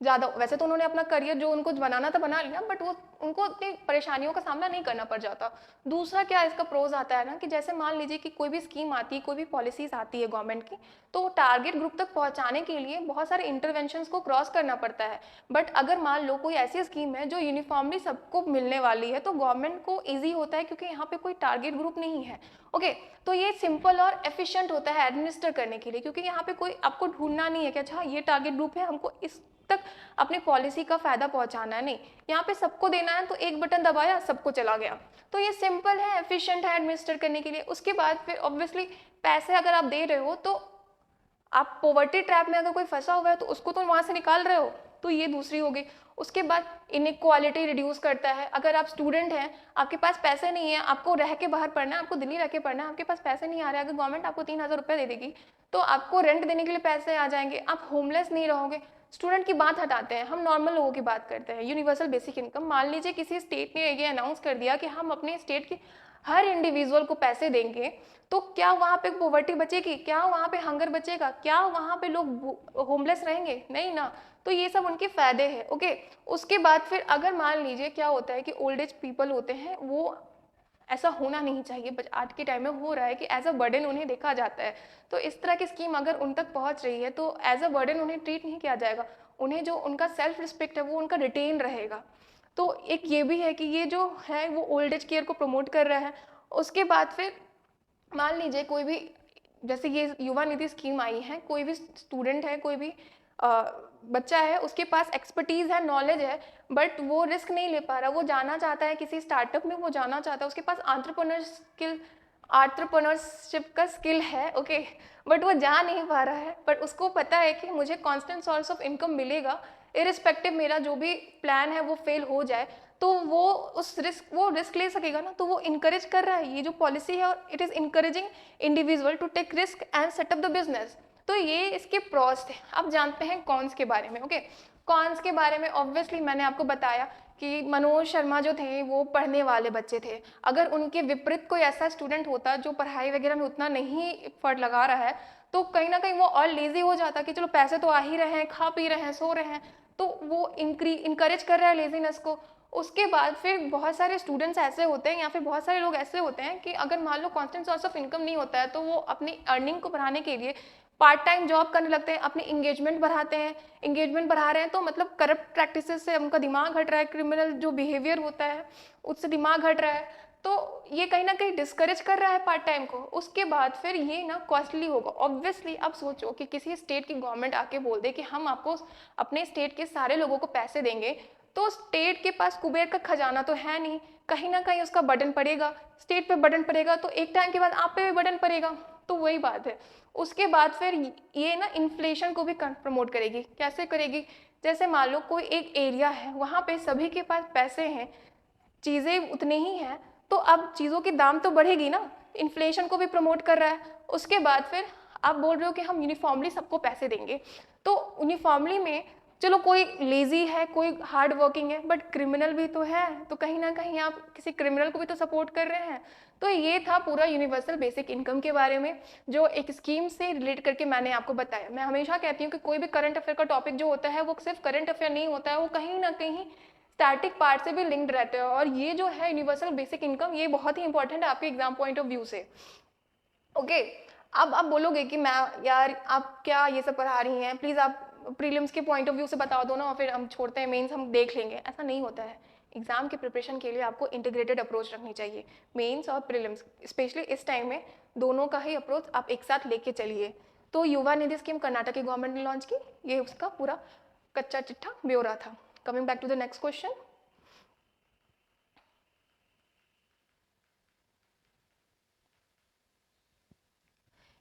ज़्यादा, वैसे तो उन्होंने अपना करियर जो उनको बनाना था बना लिया, बट वो उनको इतनी परेशानियों का सामना नहीं करना पड़ जाता। दूसरा क्या इसका प्रोज आता है ना कि जैसे मान लीजिए कि कोई भी स्कीम आती है, कोई भी पॉलिसीज आती है गवर्नमेंट की, तो टारगेट ग्रुप तक पहुंचाने के लिए बहुत सारे इंटरवेंशंस को क्रॉस करना पड़ता है। बट अगर मान लो कोई ऐसी स्कीम है जो यूनिफॉर्मली सबको मिलने वाली है तो गवर्नमेंट को ईजी होता है क्योंकि यहाँ पे कोई टारगेट ग्रुप नहीं है। ओके, तो ये सिंपल और एफिशिएंट होता है एडमिनिस्टर करने के लिए, क्योंकि यहाँ पे कोई आपको ढूंढना नहीं है कि अच्छा ये टारगेट ग्रुप है, हमको इस तक अपनी पॉलिसी का फायदा पहुंचाना है। नहीं, यहाँ पे सबको देना है तो एक बटन दबाया सबको चला गया। तो ये सिंपल है, एफिशिएंट है एडमिनिस्टर करने के लिए। उसके बाद फिर ऑब्वियसली पैसे अगर आप दे रहे हो तो आप पॉवर्टी ट्रैप में अगर कोई फंसा हुआ है तो उसको तो वहां से निकाल रहे हो, तो ये दूसरी होगी। उसके बाद इनइक्वालिटी रिड्यूस करता है। अगर आप स्टूडेंट हैं, आपके पास पैसे नहीं है, आपको रह के बाहर पढ़ना है, आपको दिल्ली रह के पढ़ना है, आपके पास पैसे नहीं आ रहे, अगर गवर्नमेंट आपको 3,000 रुपये दे देगी तो आपको रेंट देने के लिए पैसे आ जाएंगे, आप होमलेस नहीं रहोगे। स्टूडेंट की बात हटाते हैं, हम नॉर्मल लोगों की बात करते हैं। यूनिवर्सल बेसिक इनकम, मान लीजिए किसी स्टेट ने ये अनाउंस कर दिया कि हम अपने स्टेट की हर इंडिविजुअल को पैसे देंगे, तो क्या वहाँ पे पॉवर्टी बचेगी? क्या वहाँ पे हंगर बचेगा? क्या वहाँ पे लोग होमलेस रहेंगे? नहीं ना। तो ये सब उनके फायदे हैं। ओके, उसके बाद फिर अगर मान लीजिए क्या होता है कि ओल्ड एज पीपल होते हैं, वो ऐसा होना नहीं चाहिए, बट आज के टाइम में हो रहा है कि एज अ बर्डन उन्हें देखा जाता है। तो इस तरह की स्कीम अगर उन तक पहुंच रही है तो एज अ बर्डन उन्हें ट्रीट नहीं किया जाएगा, उन्हें जो उनका सेल्फ रिस्पेक्ट है वो उनका रिटेन रहेगा। तो एक ये भी है कि ये जो है वो ओल्ड एज केयर को प्रमोट कर रहा है। उसके बाद फिर मान लीजिए कोई भी, जैसे ये युवा निधि स्कीम आई है, कोई भी स्टूडेंट है, कोई भी बच्चा है, उसके पास एक्सपर्टीज है, नॉलेज है, बट वो रिस्क नहीं ले पा रहा, वो जाना चाहता है किसी स्टार्टअप में, वो जाना चाहता है, उसके पास एंटरप्रेन्योरशिप का स्किल है, ओके, बट वो जा नहीं पा रहा है। बट उसको पता है कि मुझे कांस्टेंट सोर्स ऑफ इनकम मिलेगा, इरिस्पेक्टिव मेरा जो भी प्लान है वो फेल हो जाए, तो वो रिस्क ले सकेगा ना। तो वो इनकरेज कर रहा है, ये जो पॉलिसी है, और it is encouraging individual to take risk and set up the business. तो ये इसके प्रॉस थे। अब जानते हैं कॉन्स के बारे में। ओके, कॉन्स के बारे में ऑब्वियसली मैंने आपको बताया कि मनोज शर्मा जो थे वो पढ़ने वाले बच्चे थे। अगर उनके विपरीत कोई ऐसा स्टूडेंट होता जो पढ़ाई वगैरह में उतना नहीं एफर्ट लगा रहा है, तो कहीं ना कहीं वो और लेजी हो जाता कि चलो पैसे तो आ ही रहे हैं, खा पी रहे हैं, सो रहे हैं, तो वो इनकरेज कर रहा है लेजीनेस को। उसके बाद फिर बहुत सारे स्टूडेंट्स ऐसे होते हैं या फिर बहुत सारे लोग ऐसे होते हैं कि अगर मान लो कांस्टेंट सोर्स ऑफ इनकम नहीं होता है तो वो अपनी अर्निंग को बढ़ाने के लिए पार्ट टाइम जॉब करने लगते हैं, अपनी इंगेजमेंट बढ़ाते हैं। इंगेजमेंट बढ़ा रहे हैं तो मतलब करप्ट प्रैक्टिसेस से उनका दिमाग हट रहा है, क्रिमिनल जो बिहेवियर होता है उससे दिमाग हट रहा है, तो ये कहीं ना कहीं डिस्करेज कर रहा है पार्ट टाइम को। उसके बाद फिर ये ना कॉस्टली होगा ऑब्वियसली। अब सोचो कि किसी स्टेट की गवर्नमेंट आके बोल दे कि हम आपको अपने स्टेट के सारे लोगों को पैसे देंगे, तो स्टेट के पास कुबेर का खजाना तो है नहीं, कहीं ना कहीं उसका बर्डन पड़ेगा, स्टेट पे बर्डन पड़ेगा, तो एक टाइम के बाद आप पे भी बर्डन पड़ेगा। तो वही बात है। उसके बाद फिर ये ना इन्फ्लेशन को भी प्रमोट करेगी। कैसे करेगी? जैसे मान लो कोई एक एरिया है, वहाँ पे सभी के पास पैसे हैं, चीज़ें उतनी ही हैं, तो अब चीज़ों की दाम तो बढ़ेगी ना, इन्फ्लेशन को भी प्रमोट कर रहा है। उसके बाद फिर आप बोल रहे हो कि हम यूनिफॉर्मली सबको पैसे देंगे, तो यूनिफॉर्मली में चलो कोई लेजी है, कोई हार्ड वर्किंग है, बट क्रिमिनल भी तो है, तो कहीं ना कहीं आप किसी क्रिमिनल को भी तो सपोर्ट कर रहे हैं। तो ये था पूरा यूनिवर्सल बेसिक इनकम के बारे में, जो एक स्कीम से रिलेट करके मैंने आपको बताया। मैं हमेशा कहती हूँ कि कोई भी करंट अफेयर का टॉपिक जो होता है वो सिर्फ करंट अफेयर नहीं होता है, वो कहीं ना कहीं स्टैटिक पार्ट से भी लिंक्ड रहते हैं। और ये जो है यूनिवर्सल बेसिक इनकम, ये बहुत ही इंपॉर्टेंट है आपके एग्जाम पॉइंट ऑफ व्यू से। ओके, अब आप बोलोगे कि मैं यार आप क्या ये सब पढ़ा रही हैं, प्लीज़ आप प्रीलिम्स के पॉइंट ऑफ व्यू से बता दो ना, और फिर हम छोड़ते हैं मेंस हम देख लेंगे। ऐसा नहीं होता है। एग्जाम की प्रिपरेशन के लिए आपको इंटीग्रेटेड अप्रोच रखनी चाहिए, मेंस और प्रीलिम्स, स्पेशली इस टाइम में दोनों का ही अप्रोच आप एक साथ लेके चलिए। तो युवा निधि स्कीम कर्नाटक की गवर्नमेंट ने लॉन्च की, ये उसका पूरा कच्चा चिट्ठा ब्यौरा था। Coming back to the next question,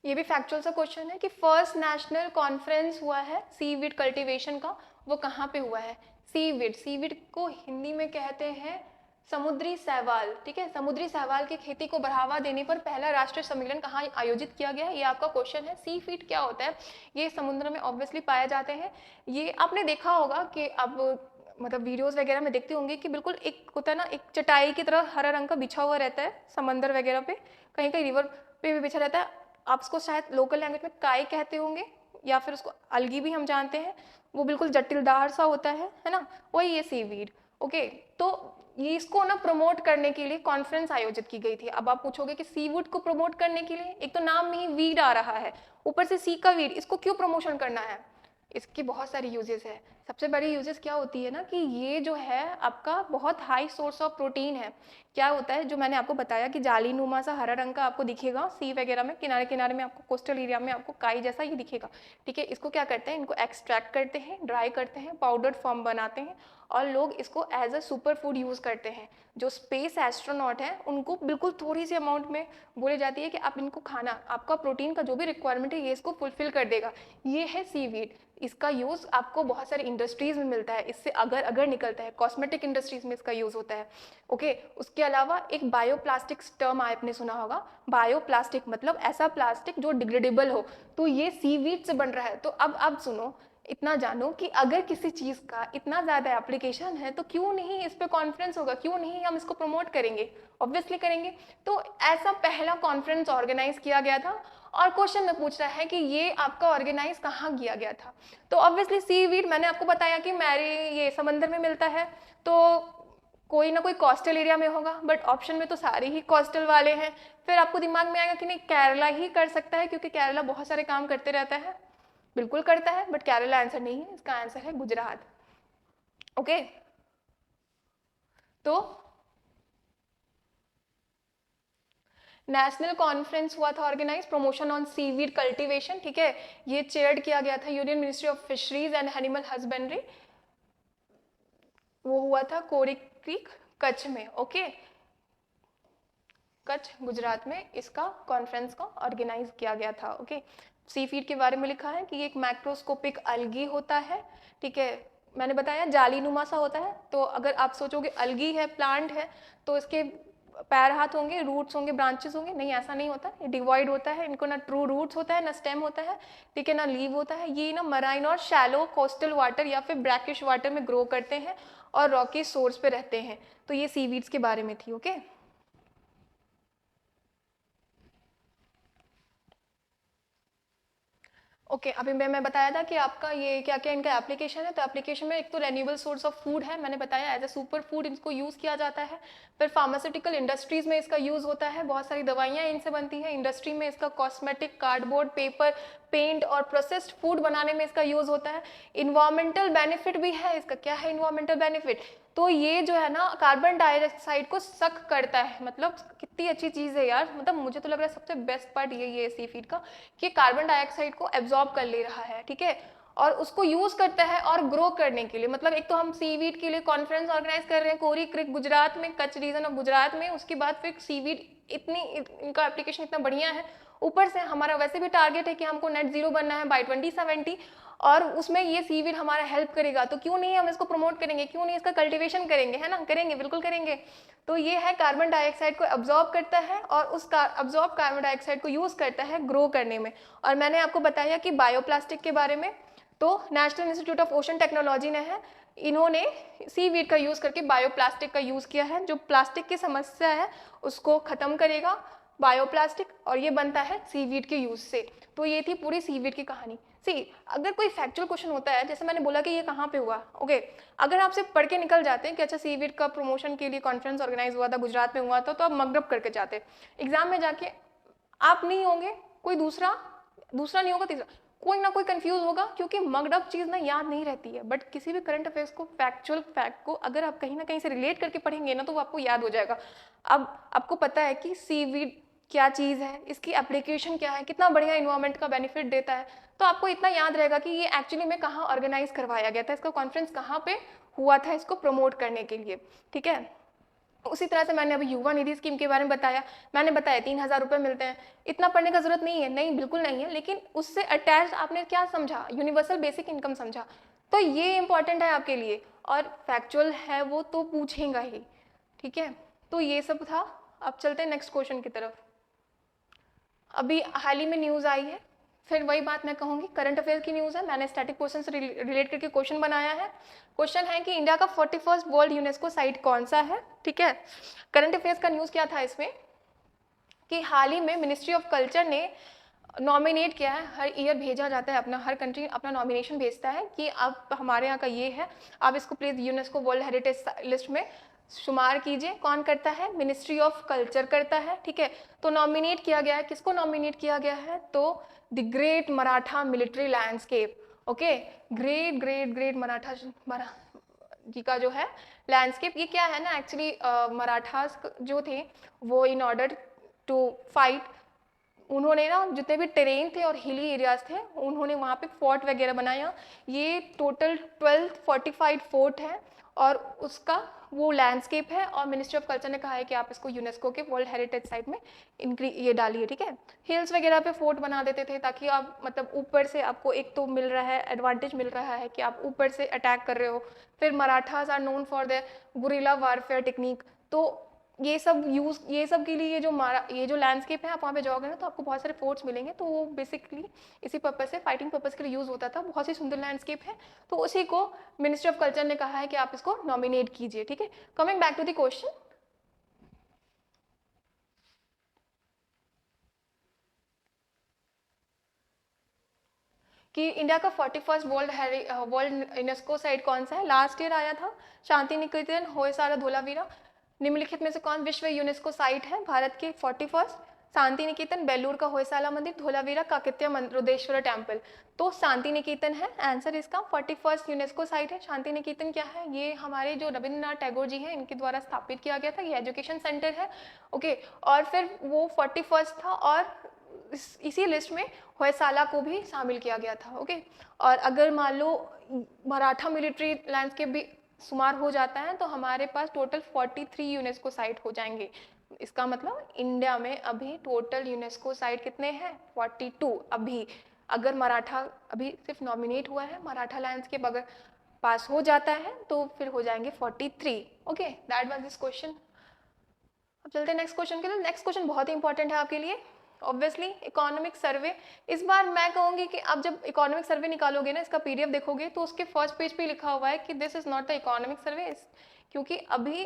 ये भी फैक्चुअल सा क्वेश्चन है कि फर्स्ट नेशनल कॉन्फ्रेंस हुआ है सीवीड कल्टीवेशन का, वो कहाँ पे हुआ है? सीवीड, सीवीड को हिंदी में कहते हैं समुद्री शैवाल, ठीक है। समुद्री शैवाल की खेती को बढ़ावा देने पर पहला राष्ट्रीय सम्मेलन कहाँ आयोजित किया गया है, ये आपका क्वेश्चन है। सी फीड क्या होता है? ये समुद्र में ऑब्वियसली पाए जाते हैं। ये आपने देखा होगा कि अब मतलब वीडियोस वगैरह में देखते होंगे कि बिल्कुल एक होता है ना, एक चटाई की तरह हरा रंग का बिछा हुआ रहता है समंदर वगैरह पे, कहीं कहीं रिवर पे भी बिछा रहता है। आप उसको शायद लोकल लैंग्वेज में काई कहते होंगे, या फिर उसको अलगी भी हम जानते हैं। वो बिल्कुल जटिलदार सा होता है ना, वही ये सीवीड। ओके, तो ये इसको ना प्रमोट करने के लिए कॉन्फ्रेंस आयोजित की गई थी। अब आप पूछोगे कि सीवुड को प्रमोट करने के लिए, एक तो नाम में ही वीड आ रहा है, ऊपर से सी का वीड, इसको क्यों प्रमोशन करना है? इसकी बहुत सारी यूजेस है। सबसे बड़ी यूजेस क्या होती है ना कि ये जो है आपका बहुत हाई सोर्स ऑफ प्रोटीन है। क्या होता है, जो मैंने आपको बताया कि जाली नुमा सा हरा रंग का आपको दिखेगा सी वगैरह में, किनारे किनारे में आपको कोस्टल एरिया में आपको काई जैसा ही दिखेगा, ठीक है। इसको क्या करते हैं, इनको एक्सट्रैक्ट करते हैं, ड्राई करते हैं, पाउडर फॉर्म बनाते हैं, और लोग इसको as a super food use करते हैं। जो स्पेस एस्ट्रोनॉट हैं उनको बिल्कुल थोड़ी सी अमाउंट में बोली जाती है कि आप इनको खाना, आपका प्रोटीन का जो भी रिक्वायरमेंट है ये इसको फुलफिल कर देगा। ये है सीवीड। इसका यूज़ आपको बहुत सारे इंडस्ट्रीज में मिलता है, इससे अगर अगर निकलता है, कॉस्मेटिक इंडस्ट्रीज में इसका यूज़ होता है। ओके, उसके अलावा एक बायोप्लास्टिक्स टर्म आपने सुना होगा। बायोप्लास्टिक मतलब ऐसा प्लास्टिक जो डिग्रेडेबल हो, तो ये सीवीड से बन रहा है। तो अब आप सुनो, इतना जानो कि अगर किसी चीज़ का इतना ज़्यादा एप्लीकेशन है तो क्यों नहीं इस पे कॉन्फ्रेंस होगा, क्यों नहीं हम इसको प्रमोट करेंगे? ऑब्वियसली करेंगे। तो ऐसा पहला कॉन्फ्रेंस ऑर्गेनाइज किया गया था, और क्वेश्चन में पूछ रहा है कि ये आपका ऑर्गेनाइज कहाँ किया गया था। तो ऑब्वियसली सीवीड, मैंने आपको बताया कि मैरी ये समंदर में मिलता है, तो कोई ना कोई कोस्टल एरिया में होगा, बट ऑप्शन में तो सारे ही कोस्टल वाले हैं। फिर आपको दिमाग में आएगा कि नहीं, केरला ही कर सकता है, क्योंकि केरला बहुत सारे काम करते रहता है। बिल्कुल करता है, बट केरला आंसर नहीं है, इसका आंसर है गुजरात। ओके, तो नेशनल कॉन्फ्रेंस हुआ था organise, promotion on seaweed cultivation, ठीक है। ये चेयर्ड किया गया था union ministry of fisheries and animal husbandry, वो हुआ था कोरी क्रीक कच्छ में। ओके, कच्छ गुजरात में इसका कॉन्फ्रेंस को ऑर्गेनाइज किया गया था। ओके, सीफीड के बारे में लिखा है कि एक मैक्रोस्कोपिक अलगी होता है, ठीक है। मैंने बताया जाली नुमा सा होता है, तो अगर आप सोचोगे अलगी है, प्लांट है, तो इसके पैर हाथ होंगे, रूट्स होंगे, ब्रांचेस होंगे, नहीं ऐसा नहीं होता, ये डिवाइड होता है। इनको ना ट्रू रूट्स होता है, ना स्टेम होता है, ठीक है, ना लीव होता है। ये ना मराइन और शैलो कोस्टल वाटर या फिर ब्रैकिश वाटर में ग्रो करते हैं और रॉकी सोर्स पे रहते हैं। तो ये सीवीड्स के बारे में थी। ओके, ओके, अभी मैं बताया था कि आपका ये क्या क्या इनका एप्लीकेशन है। तो एप्लीकेशन में एक तो रेन्यूएबल सोर्स ऑफ फूड है, मैंने बताया एज ए सुपर फूड इनको यूज़ किया जाता है। फिर फार्मास्यूटिकल इंडस्ट्रीज में इसका यूज़ होता है, बहुत सारी दवाइयाँ इनसे बनती हैं। इंडस्ट्री में इसका कॉस्मेटिक, कार्डबोर्ड, पेपर, पेंट और प्रोसेस्ड फूड बनाने में इसका यूज़ होता है। इन्वायरमेंटल बेनिफिट भी है इसका। क्या है इन्वायरमेंटल बेनिफिट? तो ये जो है ना कार्बन डाइऑक्साइड को सक करता है। मतलब कितनी अच्छी चीज़ है यार, मतलब मुझे तो लग रहा है सबसे बेस्ट पार्ट यही है सीफीड का, कि कार्बन डाइऑक्साइड को एब्जॉर्ब कर ले रहा है, ठीक है, और उसको यूज करता है और ग्रो करने के लिए। मतलब एक तो हम सीवीड के लिए कॉन्फ्रेंस ऑर्गेनाइज कर रहे हैं कोरी क्रिक गुजरात में, कच्छ रीजन ऑफ गुजरात में, उसके बाद फिर सीवीड इतनी इनका एप्लीकेशन इतना बढ़िया है। ऊपर से हमारा वैसे भी टारगेट है कि हमको नेट जीरो बनना है बाय 2070, और उसमें ये सीवीड हमारा हेल्प करेगा। तो क्यों नहीं हम इसको प्रमोट करेंगे, क्यों नहीं इसका कल्टीवेशन करेंगे, है ना? करेंगे, बिल्कुल करेंगे। तो ये है कार्बन डाइऑक्साइड को अब्जॉर्ब करता है और उस अब्जॉर्ब कार्बन डाइऑक्साइड को यूज करता है ग्रो करने में। और मैंने आपको बताया कि बायोप्लास्टिक के बारे में, तो national institute of ocean technology ने है, इन्होंने सीवीड का यूज करके बायोप्लास्टिक का यूज किया है, जो प्लास्टिक की समस्या है उसको खत्म करेगा बायोप्लास्टिक, और ये बनता है सीवीड के यूज से। तो ये थी पूरी सीवीड की कहानी। सी अगर कोई फैक्चुअल क्वेश्चन होता है, जैसे मैंने बोला कि ये कहाँ पे हुआ, ओके अगर आप सिर्फ पढ़ के निकल जाते हैं कि अच्छा सीवीट का प्रमोशन के लिए कॉन्फ्रेंस ऑर्गेनाइज हुआ था, गुजरात में हुआ था, तो आप मगडप करके जाते, एग्जाम में जाके आप नहीं होंगे, कोई दूसरा नहीं होगा, तीसरा कोई ना कोई कंफ्यूज होगा, क्योंकि मगडप चीज ना याद नहीं रहती है। बट किसी भी करंट अफेयर्स को, फैक्चुअल फैक्ट को अगर आप कहीं ना कहीं से रिलेट करके पढ़ेंगे ना, तो वो आपको याद हो जाएगा। अब आपको पता है कि सीवीड क्या चीज़ है, इसकी एप्लीकेशन क्या है, कितना बढ़िया इन्वायरमेंट का बेनिफिट देता है, तो आपको इतना याद रहेगा कि ये एक्चुअली में कहाँ ऑर्गेनाइज करवाया गया था, इसका कॉन्फ्रेंस कहाँ पे हुआ था इसको प्रमोट करने के लिए, ठीक है। उसी तरह से मैंने अभी युवा निधि स्कीम के बारे में बताया, मैंने बताया 3,000 रुपये मिलते हैं, इतना पढ़ने का जरूरत नहीं है, नहीं बिल्कुल नहीं है, लेकिन उससे अटैच आपने क्या समझा, यूनिवर्सल बेसिक इनकम समझा, तो ये इंपॉर्टेंट है आपके लिए, और फैक्चुअल है वो तो पूछेगा ही, ठीक है। तो ये सब था। अब चलते हैं नेक्स्ट क्वेश्चन की तरफ। अभी हाल ही में न्यूज़ आई है, फिर वही बात मैं कहूँगी, करंट अफेयर्स की न्यूज़ है, मैंने स्टैटिक क्वेश्चन से रिलेट करके क्वेश्चन बनाया है। क्वेश्चन है कि इंडिया का 41st वर्ल्ड यूनेस्को साइट कौन सा है, ठीक है। करंट अफेयर्स का न्यूज़ क्या था इसमें कि हाल ही में मिनिस्ट्री ऑफ कल्चर ने नॉमिनेट किया है, हर ईयर भेजा जाता है, अपना हर कंट्री अपना नॉमिनेशन भेजता है कि आप हमारे यहाँ का ये है, आप इसको please UNESCO world heritage list में शुमार कीजिए। कौन करता है, मिनिस्ट्री ऑफ कल्चर करता है, ठीक है। तो नॉमिनेट किया गया है, किसको नॉमिनेट किया गया है, तो the great Maratha military landscape, okay, great great great Maratha ji का जो है लैंडस्केप, ये क्या है ना एक्चुअली मराठास जो थे वो इन ऑर्डर टू फाइट, उन्होंने ना जितने भी टेरेन थे और हिली एरियाज थे, उन्होंने वहाँ पे फोर्ट वगैरह बनाया। ये टोटल 12 फोर्टिफाइड फोर्ट है और उसका वो लैंडस्केप है, और मिनिस्ट्री ऑफ कल्चर ने कहा है कि आप इसको यूनेस्को के वर्ल्ड हेरिटेज साइट में ये डालिए, ठीक है। हिल्स वगैरह पे फोर्ट बना देते थे ताकि आप मतलब ऊपर से आपको एक तो मिल रहा है, एडवांटेज मिल रहा है कि आप ऊपर से अटैक कर रहे हो। फिर Marathas are known for the guerrilla warfare technique, तो ये सब के लिए ये जो लैंडस्केप है, आप वहाँ पे जाओगे ना तो आपको बहुत सारे फोर्ट्स मिलेंगे, तो वो बेसिकली इसी पर्पज से, फाइटिंग पर्पज के लिए यूज़ होता था। बहुत ही सुंदर लैंडस्केप है, तो उसी को मिनिस्ट्री ऑफ कल्चर ने कहा है कि आप इसको नॉमिनेट कीजिए, ठीक है। Coming back to the question, कि इंडिया का 41st वर्ल्ड यूनेस्को साइट कौन सा है, लास्ट ईयर आया था, शांति निकेतन, होयसाला, धोलावीरा। निम्नलिखित में से कौन विश्व यूनेस्को साइट है, भारत के 41st, शांति निकेतन, बेलूर का होयसाला मंदिर, धोलावीरा काकतीय रुद्रेश्वर टेम्पल। तो शांति निकेतन है आंसर इसका, 41st यूनेस्को साइट है। शांति निकेतन क्या है, ये हमारे जो रविंद्रनाथ टैगोर जी हैं इनके द्वारा स्थापित किया गया था, ये एजुकेशन सेंटर है, ओके। और फिर वो 41st था, और इसी लिस्ट में होयसाला को भी शामिल किया गया था, ओके। और अगर मान लो मराठा मिलिट्री लैंडस्केप भी शुमार हो जाता है तो हमारे पास टोटल 43 यूनेस्को साइट हो जाएंगे। इसका मतलब इंडिया में अभी टोटल यूनेस्को साइट कितने हैं, 42 अभी। अगर मराठा अभी सिर्फ नॉमिनेट हुआ है, मराठा लैंडस्केप अगर पास हो जाता है तो फिर हो जाएंगे 43, okay. That was this question. अब चलते हैं नेक्स्ट क्वेश्चन के लिए। नेक्स्ट क्वेश्चन बहुत ही इंपॉर्टेंट है आपके लिए, ऑब्वियसली इकोनॉमिक सर्वे। इस बार मैं कहूँगी कि आप जब इकोनॉमिक सर्वे निकालोगे ना, इसका पीडीएफ देखोगे तो उसके फर्स्ट पेज पे लिखा हुआ है कि this is not the economic survey, क्योंकि अभी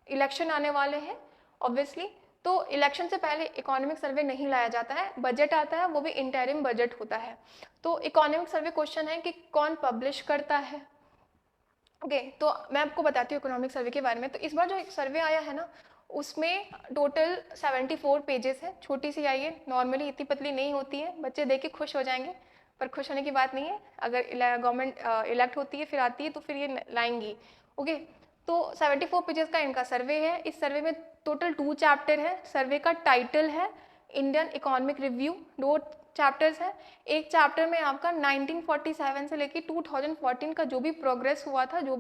इलेक्शन आने वाले हैं ऑब्वियसली, तो इलेक्शन से पहले इकोनॉमिक सर्वे नहीं लाया जाता है, बजट आता है, वो भी इंटरिम बजट होता है। तो इकोनॉमिक सर्वे क्वेश्चन है कि कौन पब्लिश करता है, ओके। तो मैं आपको बताती हूँ इकोनॉमिक सर्वे के बारे में। तो इस बार जो एक सर्वे आया है ना, उसमें टोटल 74 पेजेस है, छोटी सी आई है, नॉर्मली इतनी पतली नहीं होती है, बच्चे देख के खुश हो जाएंगे, पर खुश होने की बात नहीं है। अगर गवर्नमेंट इलेक्ट होती है फिर आती है तो फिर ये लाएंगी, ओके। तो 74 पेजेस का इनका सर्वे है। इस सर्वे में टोटल 2 चैप्टर है। सर्वे का टाइटल है इंडियन इकोनॉमिक रिव्यू, 2 चैप्टर्स हैं। एक चैप्टर में आपका 1947 से लेकर 2014 का जो भी प्रोग्रेस हुआ था, जो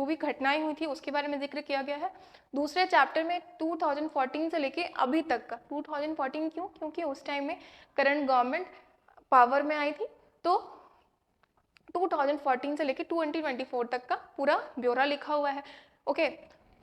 भी घटनाएं हुई थी उसके बारे में जिक्र किया गया है। दूसरे चैप्टर में 2014 से लेके अभी तक का, 2014 क्यों, क्योंकि उस टाइम में करंट गवर्नमेंट पावर में आई थी, तो 2014 से लेके 2024 तक का पूरा ब्यौरा लिखा हुआ है, ओके।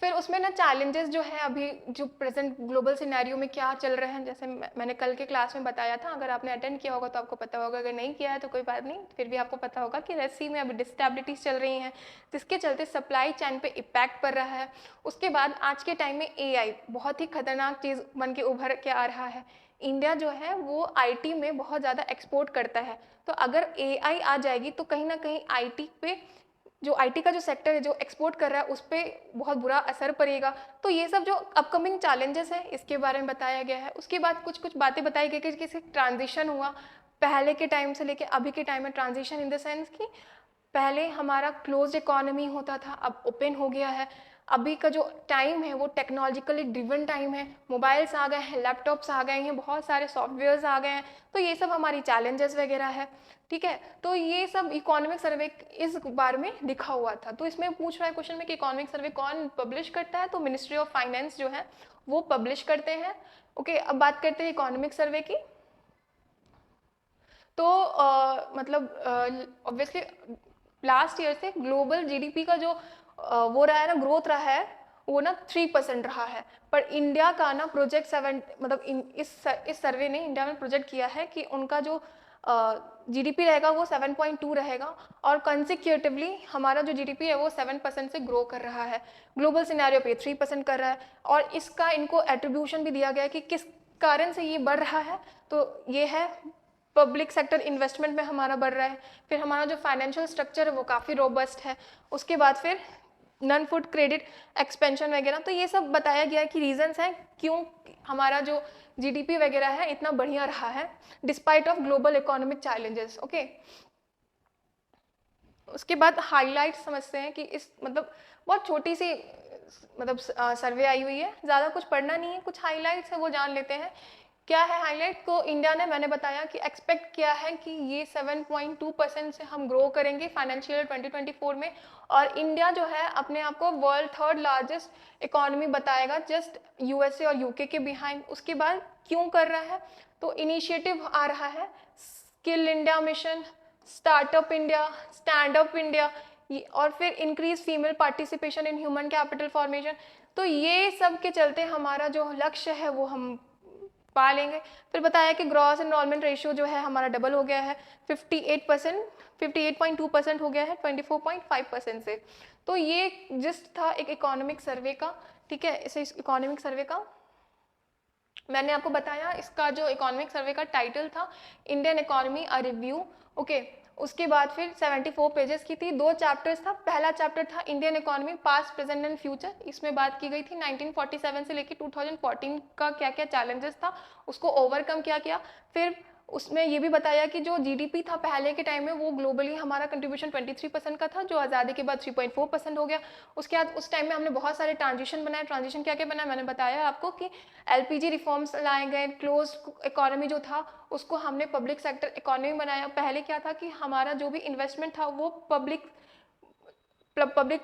फिर उसमें ना चैलेंजेस जो है अभी जो प्रेजेंट ग्लोबल सिनेरियो में क्या चल रहे हैं, जैसे मैंने कल के क्लास में बताया था, अगर आपने अटेंड किया होगा तो आपको पता होगा, अगर नहीं किया है तो कोई बात नहीं, फिर भी आपको पता होगा कि रेड सी में अभी डिस्टेबिलिटीज चल रही हैं जिसके चलते सप्लाई चेन पे इम्पैक्ट पड़ रहा है। उसके बाद आज के टाइम में AI बहुत ही खतरनाक चीज़ बन के उभर के आ रहा है। इंडिया जो है वो IT में बहुत ज़्यादा एक्सपोर्ट करता है, तो अगर AI आ जाएगी तो कहीं ना कहीं IT पे, जो IT का जो सेक्टर है जो एक्सपोर्ट कर रहा है उस पर बहुत बुरा असर पड़ेगा। तो ये सब जो अपकमिंग चैलेंजेस है इसके बारे में बताया गया है। उसके बाद कुछ कुछ बातें बताई गई कि कैसे ट्रांजिशन हुआ पहले के टाइम से लेके अभी के टाइम में। ट्रांजिशन इन द सेंस कि पहले हमारा क्लोज इकोनॉमी होता था, अब ओपन हो गया है। अभी का जो टाइम है वो टेक्नोलॉजिकली ड्रिवन टाइम है, मोबाइल्स आ गए हैं, लैपटॉप्स आ गए हैं, बहुत सारे सॉफ्टवेयर्स आ गए हैं, तो ये सब हमारी चैलेंजेस वगैरह है। ठीक है, तो ये सब इकोनॉमिक सर्वे इस बार में लिखा हुआ था। तो इसमें पूछ रहा है क्वेश्चन में कि इकोनॉमिक सर्वे कौन पब्लिश करता है, तो मिनिस्ट्री ऑफ फाइनेंस जो है वो पब्लिश करते हैं। ओके, अब बात करते हैं इकोनॉमिक सर्वे की। तो मतलब ऑब्वियसली लास्ट ईयर से ग्लोबल GDP का जो वो रहा है ना, ग्रोथ रहा है वो ना 3% रहा है। पर इंडिया का ना प्रोजेक्ट 7 मतलब इस सर्वे ने इंडिया में प्रोजेक्ट किया है कि उनका जो GDP रहेगा वो 7.2 रहेगा, और कंसिक्यूटिवली हमारा जो GDP है वो 7% से ग्रो कर रहा है। ग्लोबल सिनेरियो पे 3% कर रहा है, और इसका इनको एट्रीब्यूशन भी दिया गया है कि किस कारण से ये बढ़ रहा है। तो ये है पब्लिक सेक्टर इन्वेस्टमेंट में हमारा बढ़ रहा है, फिर हमारा जो फाइनेंशियल स्ट्रक्चर है वो काफ़ी रोबस्ट है, उसके बाद फिर नॉन फूड क्रेडिट एक्सपेंशन वगैरह। तो ये सब बताया गया है कि रीजंस हैं क्यों हमारा जो GDP वगैरह है इतना बढ़िया रहा है despite of global economic challenges. Okay, उसके बाद हाईलाइट समझते हैं कि इस मतलब बहुत छोटी सी मतलब सर्वे आई हुई है, ज़्यादा कुछ पढ़ना नहीं है, कुछ हाईलाइट्स है वो जान लेते हैं। क्या है हाईलाइट? को इंडिया ने, मैंने बताया कि एक्सपेक्ट किया है कि ये 7.2% से हम ग्रो करेंगे फाइनेंशियल 2024 में, और इंडिया जो है अपने आप को वर्ल्ड 3rd लार्जेस्ट इकोनॉमी बताएगा, जस्ट USA और UK के बिहाइंड। उसके बाद क्यों कर रहा है? तो इनिशिएटिव आ रहा है skill India mission, startup India, stand up India, और फिर increase female participation in human capital formation. तो ये सब के चलते हमारा जो लक्ष्य है वो हम पा लेंगे। फिर बताया कि ग्रॉस एनरोलमेंट रेशियो जो है हमारा डबल हो गया है, 58.2% हो गया है 24.5% से। तो ये जिस्ट था एक इकोनॉमिक सर्वे का। ठीक है, इसे इकोनॉमिक सर्वे का मैंने आपको बताया, इसका जो इकोनॉमिक सर्वे का टाइटल था Indian economy a review. Okay, उसके बाद फिर 74 पेजेस की थी, 2 चैप्टर्स था। पहला चैप्टर था Indian economy past present and future, इसमें बात की गई थी 1947 से लेकर 2014 का क्या क्या चैलेंजेस था उसको ओवरकम क्या किया। फिर उसमें ये भी बताया कि जो GDP था पहले के टाइम में वो ग्लोबली हमारा कंट्रीब्यूशन 23% का था, जो आज़ादी के बाद 3.4% हो गया। उसके बाद उस टाइम में हमने बहुत सारे ट्रांजिशन बनाए। ट्रांजिशन क्या क्या बनाया मैंने बताया आपको कि LPG रिफॉर्म्स लाए गए, क्लोज इकोनॉमी जो था उसको हमने पब्लिक सेक्टर इकोनॉमी बनाया। पहले क्या था कि हमारा जो भी इन्वेस्टमेंट था वो पब्लिक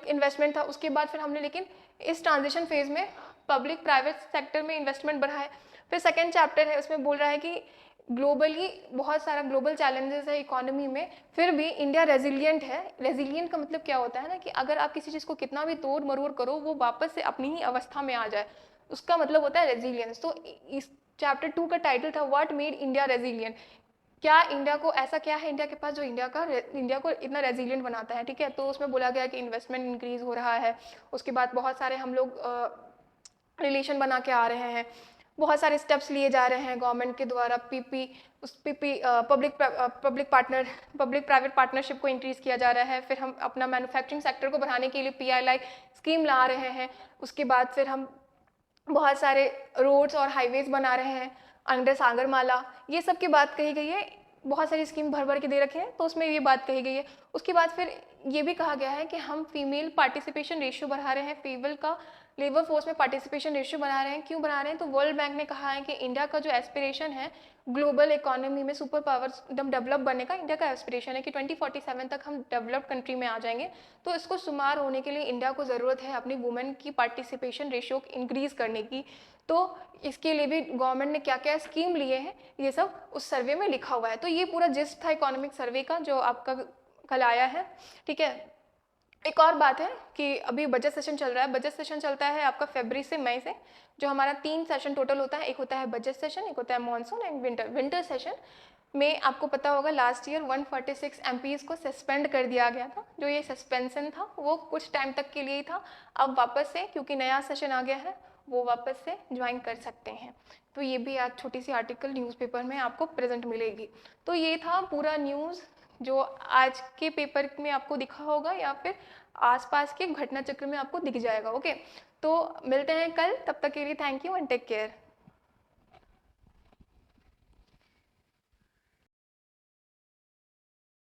इन्वेस्टमेंट था। उसके बाद फिर हमने लेकिन इस ट्रांजिशन फेज में पब्लिक प्राइवेट सेक्टर में इन्वेस्टमेंट बढ़ा है। फिर सेकेंड चैप्टर है, उसमें बोल रहा है कि ग्लोबली बहुत सारा ग्लोबल चैलेंजेस है इकोनॉमी में, फिर भी इंडिया रेजिलिएंट है। रेजिलिएंट का मतलब क्या होता है ना कि अगर आप किसी चीज़ को कितना भी तोड़ मरोड़ करो वो वापस से अपनी ही अवस्था में आ जाए, उसका मतलब होता है रेजिलियंस। तो इस चैप्टर 2 का टाइटल था व्हाट मेड इंडिया रेजिलिएंट। क्या इंडिया को, ऐसा क्या है इंडिया के पास जो इंडिया को इतना रेजिलिएंट बनाता है। ठीक है, तो उसमें बोला गया कि इन्वेस्टमेंट इंक्रीज हो रहा है। उसके बाद बहुत सारे हम लोग रिलेशन बना के आ रहे हैं, बहुत सारे स्टेप्स लिए जा रहे हैं गवर्नमेंट के द्वारा। पब्लिक प्राइवेट पार्टनरशिप को इंक्रीज किया जा रहा है। फिर हम अपना मैन्युफैक्चरिंग सेक्टर को बढ़ाने के लिए PLI स्कीम ला रहे हैं। उसके बाद फिर हम बहुत सारे रोड्स और हाईवेज बना रहे हैं अंडर सागरमाला, ये सब की बात कही गई है। बहुत सारी स्कीम भर भर के दे रखे हैं, तो उसमें ये बात कही गई है। उसके बाद फिर ये भी कहा गया है कि हम फीमेल पार्टिसिपेशन रेशियो बढ़ा रहे हैं, फीमेल का लेबर फोर्स में पार्टिसिपेशन रेशियो बना रहे हैं। क्यों बना रहे हैं? तो वर्ल्ड बैंक ने कहा है कि इंडिया का जो एस्पिरेशन है ग्लोबल इकोनॉमी में सुपर पावर एकदम डेवलप बनने का, इंडिया का एस्पिरेशन है कि 2047 तक हम डेवलप्ड कंट्री में आ जाएंगे। तो इसको शुमार होने के लिए इंडिया को ज़रूरत है अपनी वुमेन की पार्टिसिपेशन रेशियो इंक्रीज करने की। तो इसके लिए भी गवर्नमेंट ने क्या क्या स्कीम लिए हैं ये सब उस सर्वे में लिखा हुआ है। तो ये पूरा जिस्ट था इकोनॉमिक सर्वे का जो आपका कल आया है। ठीक है, एक और बात है कि अभी बजट सेशन चल रहा है। बजट सेशन चलता है आपका फरवरी से मई से, जो हमारा 3 सेशन टोटल होता है। एक होता है बजट सेशन, एक होता है मॉनसून एंड विंटर सेशन में आपको पता होगा लास्ट ईयर 146 एमपीज को सस्पेंड कर दिया गया था। जो ये सस्पेंशन था वो कुछ टाइम तक के लिए ही था। अब वापस से क्योंकि नया सेशन आ गया है वो वापस से ज्वाइन कर सकते हैं। तो ये भी आज छोटी सी आर्टिकल न्यूज़पेपर में आपको प्रेजेंट मिलेगी। तो ये था पूरा न्यूज़ जो आज के पेपर में आपको दिखा होगा या फिर आसपास के घटना चक्र में आपको दिख जाएगा। ओके, तो मिलते हैं कल, तब तक के लिए thank you and take care.